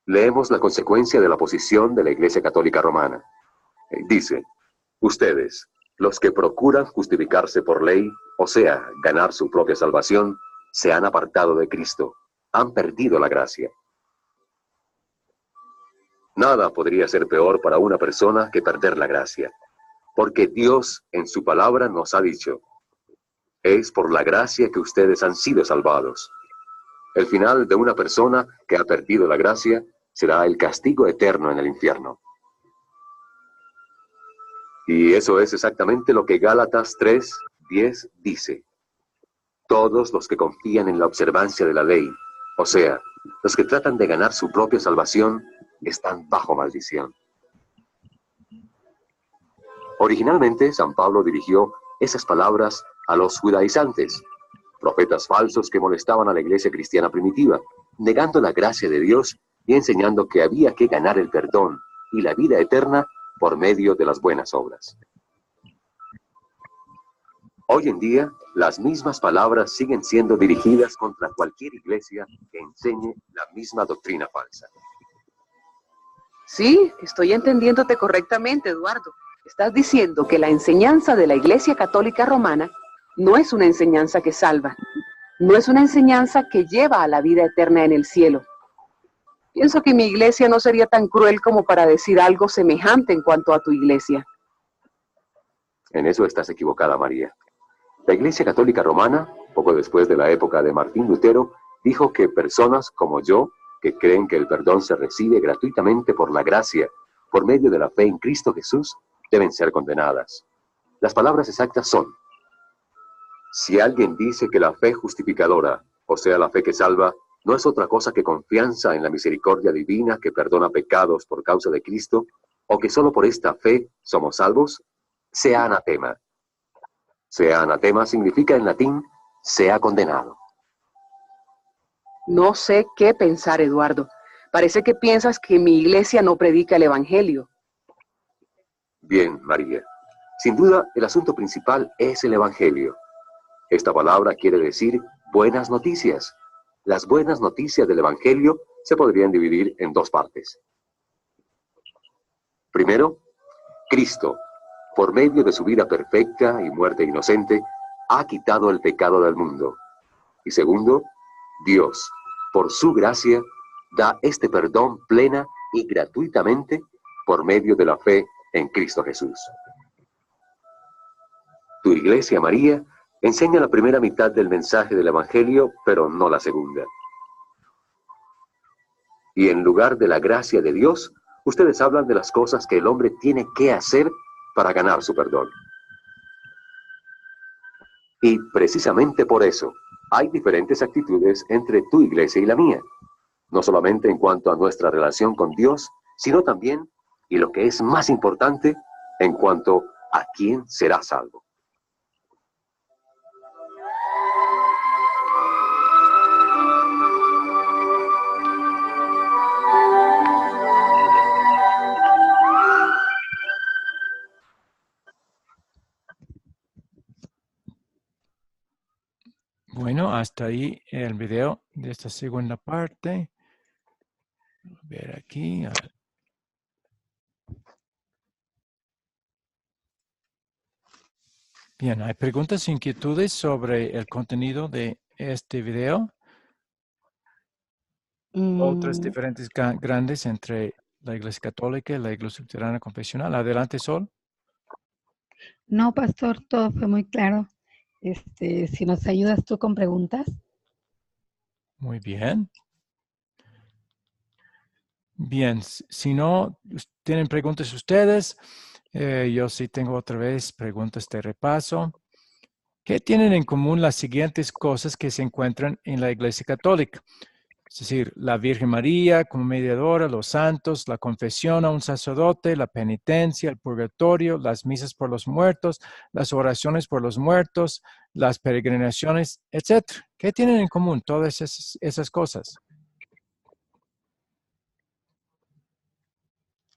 leemos la consecuencia de la posición de la Iglesia Católica Romana. Dice: ustedes, los que procuran justificarse por ley, o sea, ganar su propia salvación, se han apartado de Cristo, han perdido la gracia. Nada podría ser peor para una persona que perder la gracia, porque Dios en su palabra nos ha dicho: es por la gracia que ustedes han sido salvados. El final de una persona que ha perdido la gracia será el castigo eterno en el infierno. Y eso es exactamente lo que Gálatas 3:10 dice: todos los que confían en la observancia de la ley, o sea, los que tratan de ganar su propia salvación, están bajo maldición. Originalmente, San Pablo dirigió esas palabras a los judaizantes, profetas falsos que molestaban a la iglesia cristiana primitiva, negando la gracia de Dios y enseñando que había que ganar el perdón y la vida eterna por medio de las buenas obras. Hoy en día, las mismas palabras siguen siendo dirigidas contra cualquier iglesia que enseñe la misma doctrina falsa. Sí, estoy entendiéndote correctamente, Eduardo. Estás diciendo que la enseñanza de la Iglesia Católica Romana no es una enseñanza que salva, no es una enseñanza que lleva a la vida eterna en el cielo. Pienso que mi iglesia no sería tan cruel como para decir algo semejante en cuanto a tu iglesia. En eso estás equivocada, María. La Iglesia Católica Romana, poco después de la época de Martín Lutero, dijo que personas como yo, que creen que el perdón se recibe gratuitamente por la gracia, por medio de la fe en Cristo Jesús, deben ser condenadas. Las palabras exactas son: si alguien dice que la fe justificadora, o sea, la fe que salva, no es otra cosa que confianza en la misericordia divina que perdona pecados por causa de Cristo, o que solo por esta fe somos salvos, sea anatema. Sea anatema significa en latín, sea condenado. No sé qué pensar, Eduardo. Parece que piensas que mi iglesia no predica el Evangelio. Bien, María. Sin duda, el asunto principal es el Evangelio. Esta palabra quiere decir buenas noticias. Las buenas noticias del Evangelio se podrían dividir en dos partes. Primero, Cristo, por medio de su vida perfecta y muerte inocente, ha quitado el pecado del mundo. Y segundo, Dios, por su gracia, da este perdón plena y gratuitamente por medio de la fe en Cristo Jesús. Tu iglesia, María, enseña la primera mitad del mensaje del Evangelio, pero no la segunda. Y en lugar de la gracia de Dios, ustedes hablan de las cosas que el hombre tiene que hacer para ganar su perdón. Y precisamente por eso, hay diferentes actitudes entre tu iglesia y la mía, no solamente en cuanto a nuestra relación con Dios, sino también y lo que es más importante, en cuanto a quién será salvo. Bueno, hasta ahí el video de esta segunda parte. A ver aquí. Bien, ¿hay preguntas o inquietudes sobre el contenido de este video? Otras diferentes grandes entre la Iglesia Católica y la Iglesia Luterana Confesional. Adelante, Sol. No, pastor, todo fue muy claro. Si nos ayudas tú con preguntas. Muy bien. Bien, si no tienen preguntas ustedes, yo sí tengo otra vez preguntas de repaso. ¿Qué tienen en común las siguientes cosas que se encuentran en la Iglesia Católica? Es decir, la Virgen María como mediadora, los santos, la confesión a un sacerdote, la penitencia, el purgatorio, las misas por los muertos, las oraciones por los muertos, las peregrinaciones, etc. ¿Qué tienen en común todas esas cosas?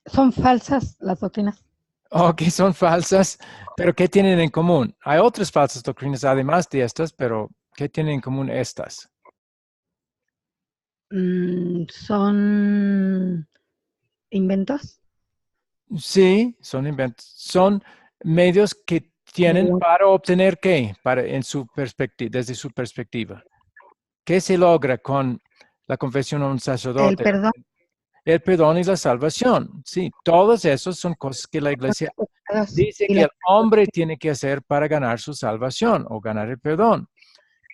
Son falsas las doctrinas. Ok, son falsas, pero ¿qué tienen en común? Hay otras falsas doctrinas además de estas, pero ¿qué tienen en común estas? Son inventos. Sí, son inventos. Son medios que tienen para obtener ¿qué? En su perspectiva, desde su perspectiva. ¿Qué se logra con la confesión a un sacerdote? El perdón. El perdón y la salvación. Sí, todas esas son cosas que la Iglesia dice que el hombre tiene que hacer para ganar su salvación o ganar el perdón.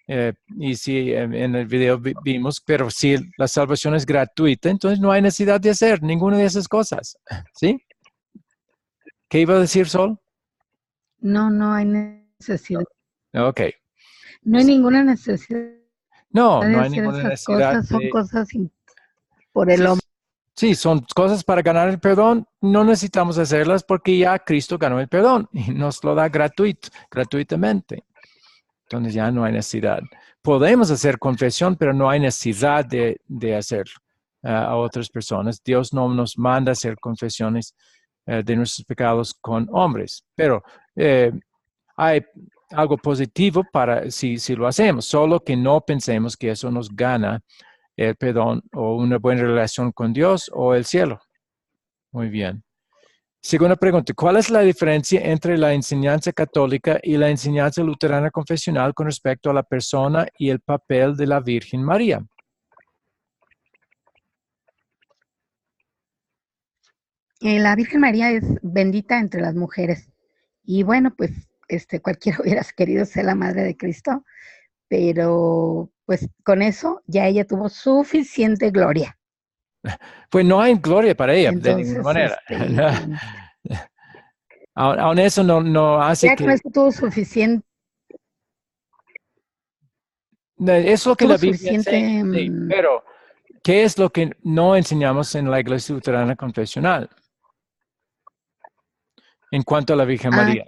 Y si en el video vimos, pero si la salvación es gratuita, entonces no hay necesidad de hacer ninguna de esas cosas. ¿Sí? ¿Qué iba a decir, Sol? No hay necesidad. Ok. No hay ninguna necesidad. No hay hacer ninguna esas necesidad. Cosas, son cosas por el hombre. Sí, son cosas para ganar el perdón. No necesitamos hacerlas porque ya Cristo ganó el perdón y nos lo da gratuitamente. Entonces ya no hay necesidad. Podemos hacer confesión, pero no hay necesidad de hacerlo a otras personas. Dios no nos manda a hacer confesiones de nuestros pecados con hombres. Pero hay algo positivo para si lo hacemos, solo que no pensemos que eso nos gana el perdón o una buena relación con Dios o el cielo. Muy bien. Segunda pregunta, ¿cuál es la diferencia entre la enseñanza católica y la enseñanza luterana confesional con respecto a la persona y el papel de la Virgen María? La Virgen María es bendita entre las mujeres. Y bueno, pues cualquiera hubiera querido ser la madre de Cristo, pero pues con eso ya ella tuvo suficiente gloria. Pues no hay gloria para ella. Entonces, de ninguna manera. Aún eso no hace ya que... con eso tuvo suficiente. Es lo que la Biblia suficiente, enseña, sí, pero ¿qué es lo que no enseñamos en la Iglesia Luterana Confesional? En cuanto a la Virgen María.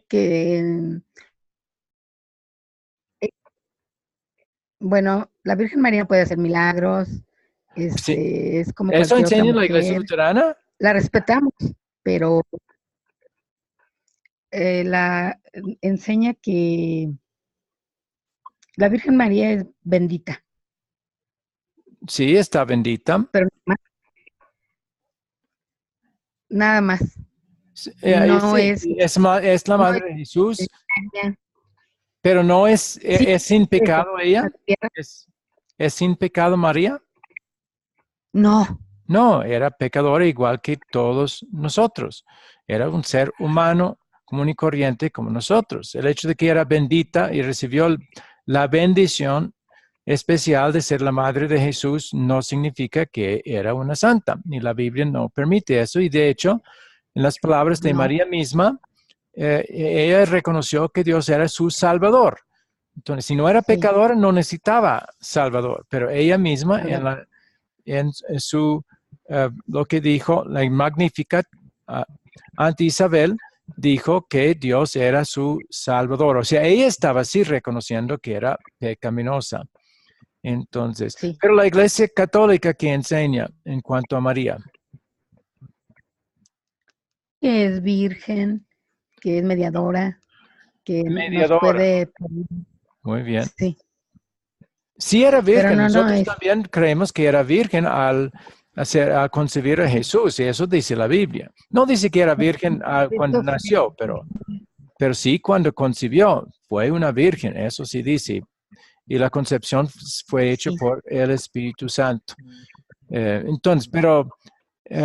Bueno, la Virgen María puede hacer milagros. Sí. Es como ¿Eso enseña en la Iglesia Luterana? La respetamos, pero la enseña que la Virgen María es bendita. Sí, está bendita. Pero nada más. No sí, es la madre de Jesús. Pero no es sin pecado ella. ¿Es sin pecado María? No. No, era pecadora igual que todos nosotros. Era un ser humano común y corriente como nosotros. El hecho de que era bendita y recibió la bendición especial de ser la madre de Jesús no significa que era una santa. Y la Biblia no permite eso. Y de hecho, en las palabras de María misma, ella reconoció que Dios era su Salvador. Entonces, si no era pecadora, no necesitaba Salvador. Pero ella misma, en su, lo que dijo, la Magnificat, ante Isabel, dijo que Dios era su Salvador. O sea, ella estaba así reconociendo que era pecaminosa. Entonces, Sí. pero la Iglesia Católica, ¿qué enseña en cuanto a María? Que es virgen, que es mediadora, que nos Mediadora. puede... Muy bien. Sí, Sí era pero virgen. no Nosotros es... también creemos que era virgen al concebir a Jesús, y eso dice la Biblia. No dice que era virgen cuando nació, pero sí cuando concibió, fue una virgen, eso sí dice. Y la concepción fue hecha Sí, por el Espíritu Santo. Entonces, pero sí.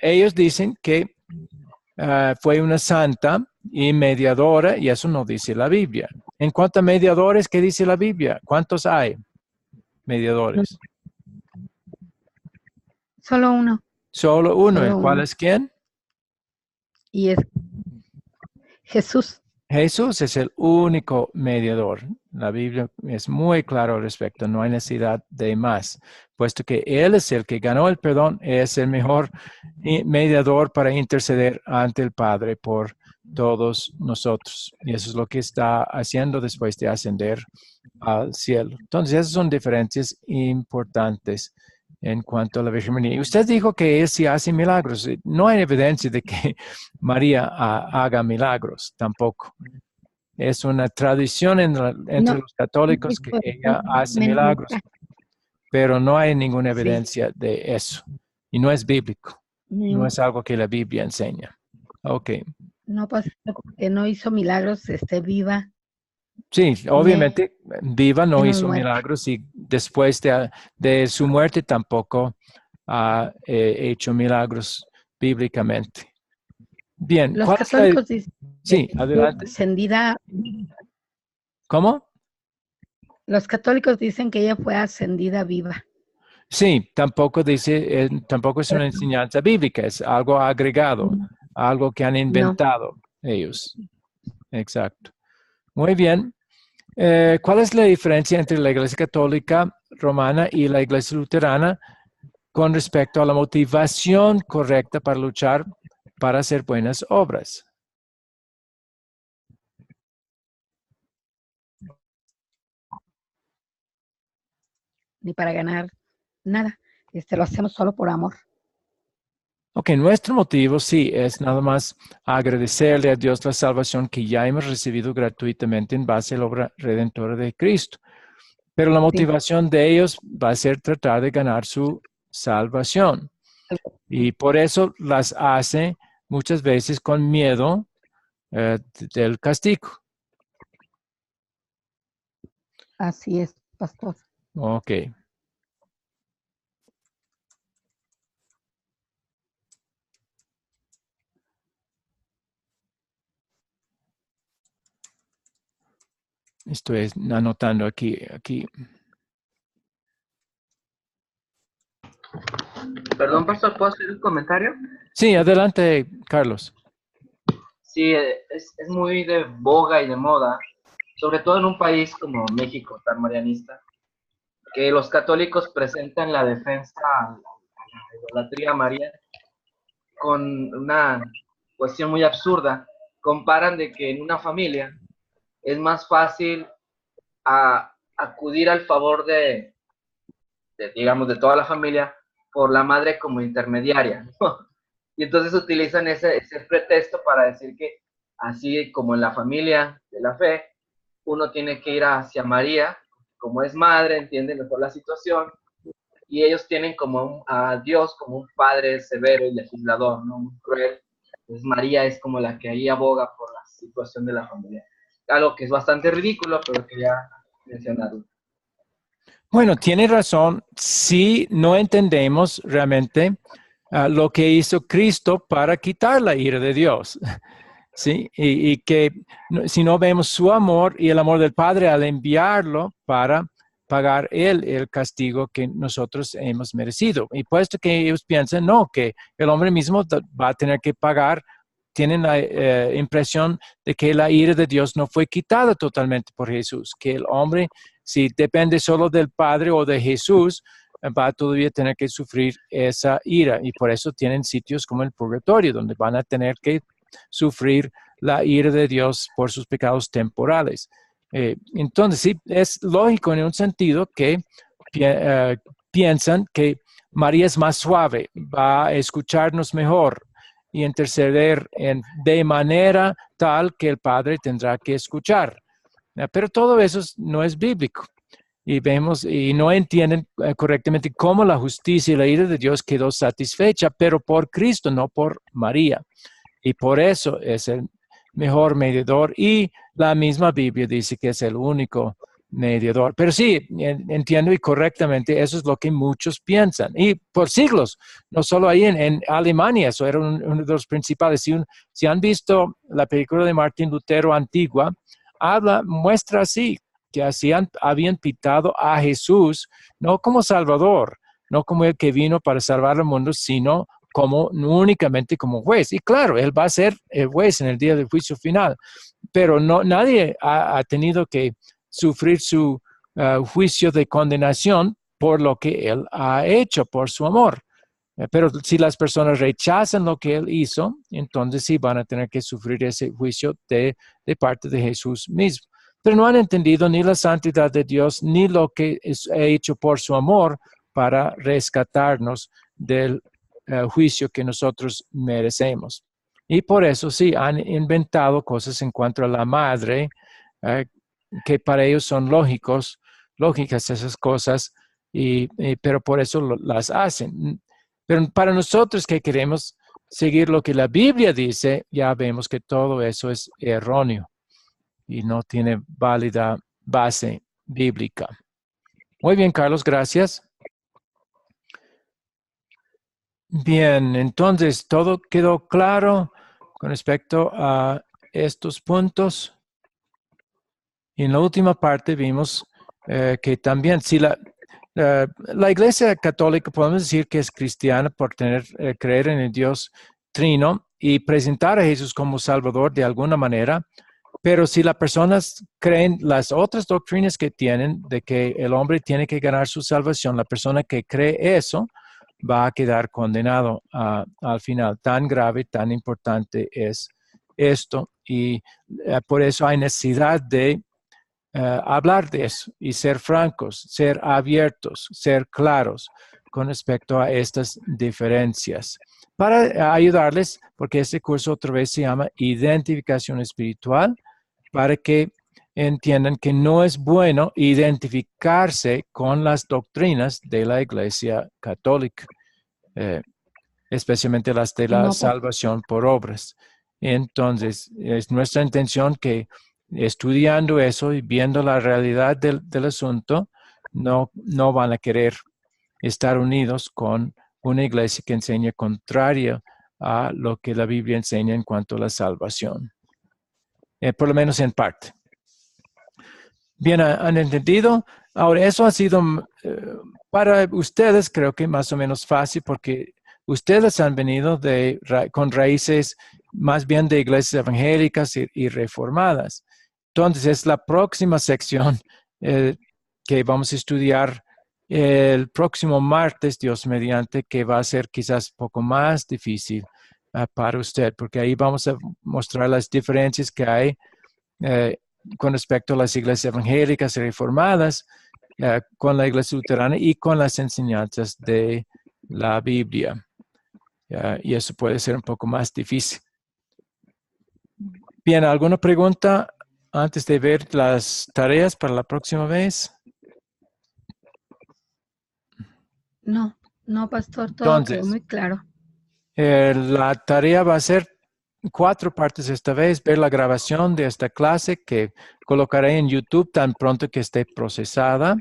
ellos dicen que fue una santa y mediadora, y eso no dice la Biblia. En cuanto a mediadores, ¿qué dice la Biblia? ¿Cuántos hay mediadores? Solo uno, Solo uno. ¿El solo cual uno. es quién? Y es Jesús. Jesús es el único mediador. La Biblia es muy clara al respecto. No hay necesidad de más, puesto que Él es el que ganó el perdón, es el mejor mediador para interceder ante el Padre por todos nosotros. Y eso es lo que está haciendo después de ascender al cielo. Entonces, esas son diferencias importantes en cuanto a la Virgen María. Y usted dijo que Él sí hace milagros. No hay evidencia de que María haga milagros tampoco. Es una tradición entre No, los católicos que ella hace milagros, pero no hay ninguna sí, evidencia de eso. Y no es bíblico, no es algo que la Biblia enseña. Ok. no pasa que no hizo milagros, esté viva, Sí, obviamente viva no menos hizo muerta. milagros y después de su muerte tampoco ha hecho milagros bíblicamente. Bien, Los ¿cuál es la... católicos dicen que Sí, fue adelante. ascendida, ¿Cómo? los católicos dicen que ella fue ascendida viva. Sí, tampoco dice, tampoco es una enseñanza bíblica, es algo agregado, algo que han No, inventado ellos. Exacto. Muy bien. ¿Cuál es la diferencia entre la Iglesia Católica Romana y la Iglesia Luterana con respecto a la motivación correcta para luchar para hacer buenas obras? ni para ganar nada. Lo hacemos solo por amor. Ok, nuestro motivo sí es nada más agradecerle a Dios la salvación que ya hemos recibido gratuitamente en base a la obra redentora de Cristo. Pero la Sí, motivación de ellos va a ser tratar de ganar su salvación. Y por eso las hace muchas veces con miedo del castigo. así es, pastor. Ok. Estoy anotando aquí. Perdón, pastor, ¿puedo hacer un comentario? Sí, adelante, Carlos. Sí, es muy de boga y de moda, sobre todo en un país como México, tan marianista, que los católicos presentan la defensa a la idolatría a María con una cuestión muy absurda. Comparan de que en una familia es más fácil acudir al favor digamos, de toda la familia por la madre como intermediaria, ¿no? Y entonces utilizan ese pretexto para decir que así como en la familia de la fe, uno tiene que ir hacia María, como es madre, entiende mejor la situación, y ellos tienen como a Dios como un padre severo y legislador, ¿no? Muy cruel. Entonces María es como la que ahí aboga por la situación de la familia. Algo que es bastante ridículo, pero quería mencionarlo. Bueno, tiene razón. Si no entendemos realmente lo que hizo Cristo para quitar la ira de Dios. ¿Sí? Y que si no vemos su amor y el amor del Padre al enviarlo para pagar él el castigo que nosotros hemos merecido. Y puesto que ellos piensan, no, que el hombre mismo va a tener que pagar, tienen la impresión de que la ira de Dios no fue quitada totalmente por Jesús, que el hombre, si depende solo del Padre o de Jesús, va a todavía tener que sufrir esa ira, y por eso tienen sitios como el purgatorio, donde van a tener que sufrir la ira de Dios por sus pecados temporales. Entonces, sí, es lógico en un sentido que piensan que María es más suave, va a escucharnos mejor y interceder de manera tal que el Padre tendrá que escuchar. Pero todo eso no es bíblico. Y vemos y no entienden correctamente cómo la justicia y la ira de Dios quedó satisfecha, pero por Cristo, no por María. Y por eso es el mejor mediador, y la misma Biblia dice que es el único mediador. Pero sí, entiendo, y correctamente eso es lo que muchos piensan. Y por siglos, no solo ahí en Alemania, eso era uno de los principales. Si han visto la película de Martín Lutero antigua, muestra así, que habían pintado a Jesús no como Salvador, no como el que vino para salvar al mundo, sino únicamente como juez. Y claro, él va a ser el juez en el día del juicio final, pero nadie ha tenido que sufrir su juicio de condenación por lo que él ha hecho, por su amor. Pero si las personas rechazan lo que él hizo, entonces sí van a tener que sufrir ese juicio de parte de Jesús mismo. Pero no han entendido ni la santidad de Dios, ni lo que ha hecho por su amor para rescatarnos del juicio que nosotros merecemos. Y por eso sí, han inventado cosas en cuanto a la madre, que para ellos son lógicas esas cosas, pero por eso las hacen. Pero para nosotros que queremos seguir lo que la Biblia dice, ya vemos que todo eso es erróneo y no tiene válida base bíblica. Muy bien, Carlos, gracias. Bien, entonces, ¿todo quedó claro con respecto a estos puntos? Y en la última parte vimos que también, si la Iglesia Católica podemos decir que es cristiana por creer en el Dios Trino y presentar a Jesús como Salvador de alguna manera, pero si las personas creen las otras doctrinas que tienen de que el hombre tiene que ganar su salvación, la persona que cree eso va a quedar condenado al final. Tan grave, tan importante es esto, y por eso hay necesidad de hablar de eso y ser francos, ser abiertos, ser claros con respecto a estas diferencias. Para ayudarles, porque este curso otra vez se llama Identificación Espiritual, para que entiendan que no es bueno identificarse con las doctrinas de la Iglesia Católica, especialmente las de la salvación por obras. Entonces, es nuestra intención que estudiando eso y viendo la realidad del asunto, no van a querer estar unidos con una iglesia que enseña contraria a lo que la Biblia enseña en cuanto a la salvación. Por lo menos en parte. Bien, ¿han entendido? Ahora, eso ha sido para ustedes, creo que más o menos fácil, porque ustedes han venido con raíces más bien de iglesias evangélicas y reformadas. Entonces, es la próxima sección que vamos a estudiar el próximo martes, Dios mediante, que va a ser quizás un poco más difícil para usted, porque ahí vamos a mostrar las diferencias que hay con respecto a las iglesias evangélicas y reformadas, con la iglesia luterana y con las enseñanzas de la Biblia. Y eso puede ser un poco más difícil. Bien, ¿alguna pregunta antes de ver las tareas para la próxima vez? No, pastor, todo quedó muy claro. La tarea va a ser 4 partes esta vez: ver la grabación de esta clase que colocaré en YouTube tan pronto que esté procesada.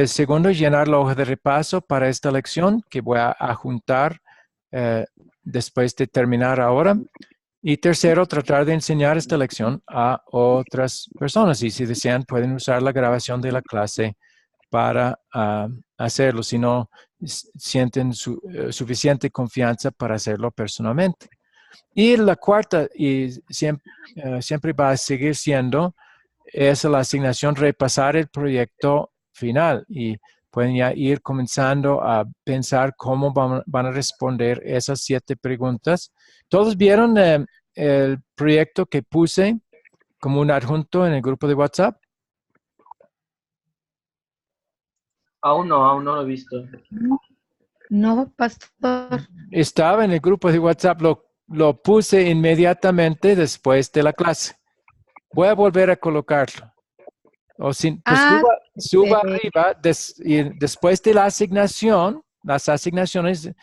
Segundo, llenar la hoja de repaso para esta lección que voy a adjuntar después de terminar ahora. Y tercero, tratar de enseñar esta lección a otras personas, y si desean pueden usar la grabación de la clase para hacerlo, si no sienten suficiente confianza para hacerlo personalmente. Y la cuarta, y siempre va a seguir siendo, es la asignación repasar el proyecto final. Y pueden ya ir comenzando a pensar cómo van a responder esas 7 preguntas. ¿Todos vieron el proyecto que puse como un adjunto en el grupo de WhatsApp? Aún no lo he visto. No, pastor. Estaba en el grupo de WhatsApp, lo puse inmediatamente después de la clase. Voy a volver a colocarlo. O pues suba arriba y después de la asignación, las asignaciones,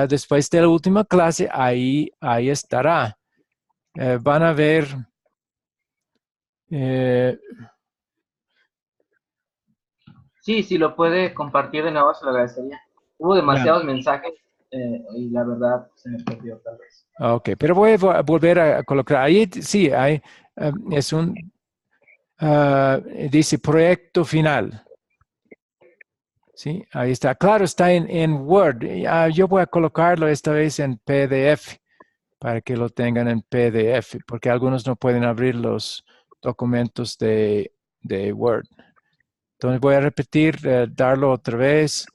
después de la última clase, ahí estará. Van a ver. Sí, si lo puede compartir de nuevo, se lo agradecería. Hubo demasiados mensajes y la verdad se me perdió tal vez. Ok, pero voy a volver a colocar. Ahí sí, es un, dice proyecto final. Sí, ahí está. Claro, está en Word. Yo voy a colocarlo esta vez en PDF para que lo tengan en PDF, porque algunos no pueden abrir los documentos de Word. Entonces voy a repetir, darlo otra vez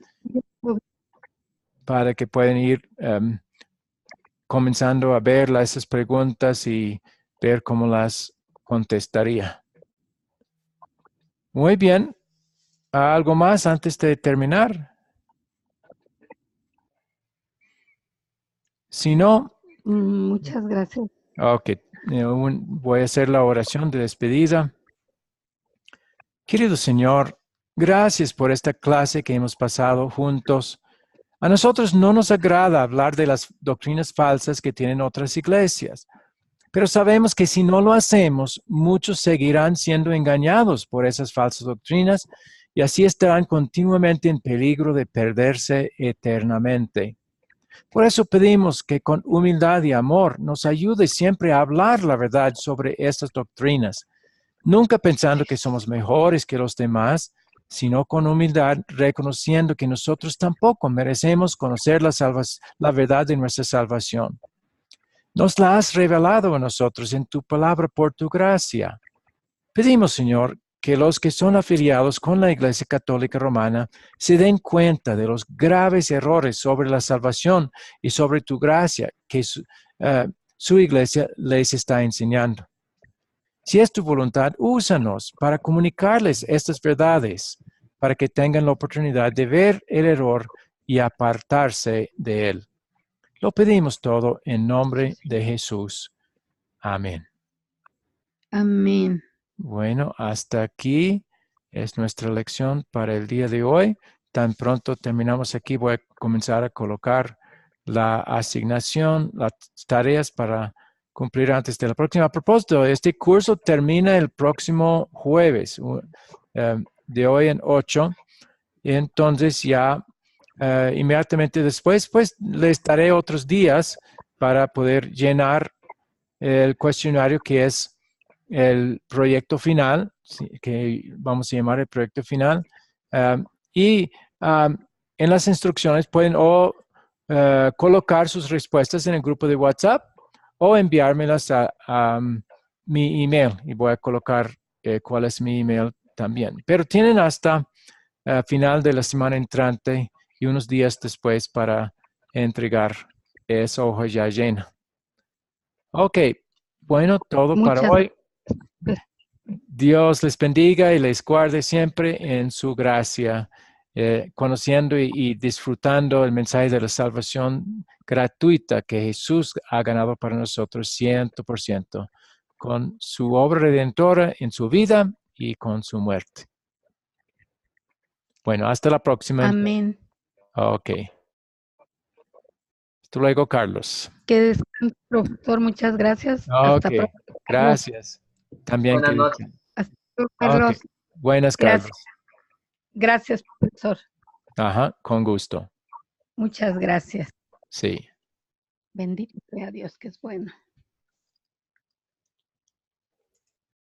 para que puedan ir comenzando a ver esas preguntas y ver cómo las contestaría. Muy bien. ¿Algo más antes de terminar? Si no, Muchas gracias. ok, voy a hacer la oración de despedida. Querido Señor, gracias por esta clase que hemos pasado juntos. A nosotros no nos agrada hablar de las doctrinas falsas que tienen otras iglesias, pero sabemos que si no lo hacemos, muchos seguirán siendo engañados por esas falsas doctrinas y así estarán continuamente en peligro de perderse eternamente. Por eso pedimos que con humildad y amor nos ayude siempre a hablar la verdad sobre estas doctrinas, nunca pensando que somos mejores que los demás, sino con humildad reconociendo que nosotros tampoco merecemos conocer la verdad de nuestra salvación. Nos la has revelado a nosotros en tu palabra por tu gracia. Pedimos, Señor, que los que son afiliados con la Iglesia Católica Romana se den cuenta de los graves errores sobre la salvación y sobre tu gracia que su Iglesia les está enseñando. Si es tu voluntad, úsanos para comunicarles estas verdades, para que tengan la oportunidad de ver el error y apartarse de él. Lo pedimos todo en nombre de Jesús. Amén. Amén. Bueno, hasta aquí es nuestra lección para el día de hoy. Tan pronto terminamos aquí, voy a comenzar a colocar la asignación, las tareas para cumplir antes de la próxima. A propósito, este curso termina el próximo jueves, de hoy en 8. Entonces ya inmediatamente después, pues les daré otros días para poder llenar el cuestionario que es el proyecto final, que vamos a llamar el proyecto final. Y en las instrucciones pueden colocar sus respuestas en el grupo de WhatsApp o enviármelas a mi email y voy a colocar cuál es mi email también. Pero tienen hasta final de la semana entrante y unos días después para entregar esa hoja ya llena. Ok, bueno, todo para Muchas hoy. gracias. Dios les bendiga y les guarde siempre en su gracia, conociendo y disfrutando el mensaje de la salvación gratuita que Jesús ha ganado para nosotros 100%, con su obra redentora en su vida y con su muerte. Bueno, hasta la próxima. Amén. Ok. Hasta luego, Carlos. Que descanse, profesor. Muchas gracias. Ok, Hasta pronto, Carlos. gracias. También Buenas que noches. Hasta luego, Carlos. Ok. Buenas, Gracias. Carlos. Gracias, profesor. Ajá, con gusto. Muchas gracias. Sí. Bendito sea Dios, que es bueno.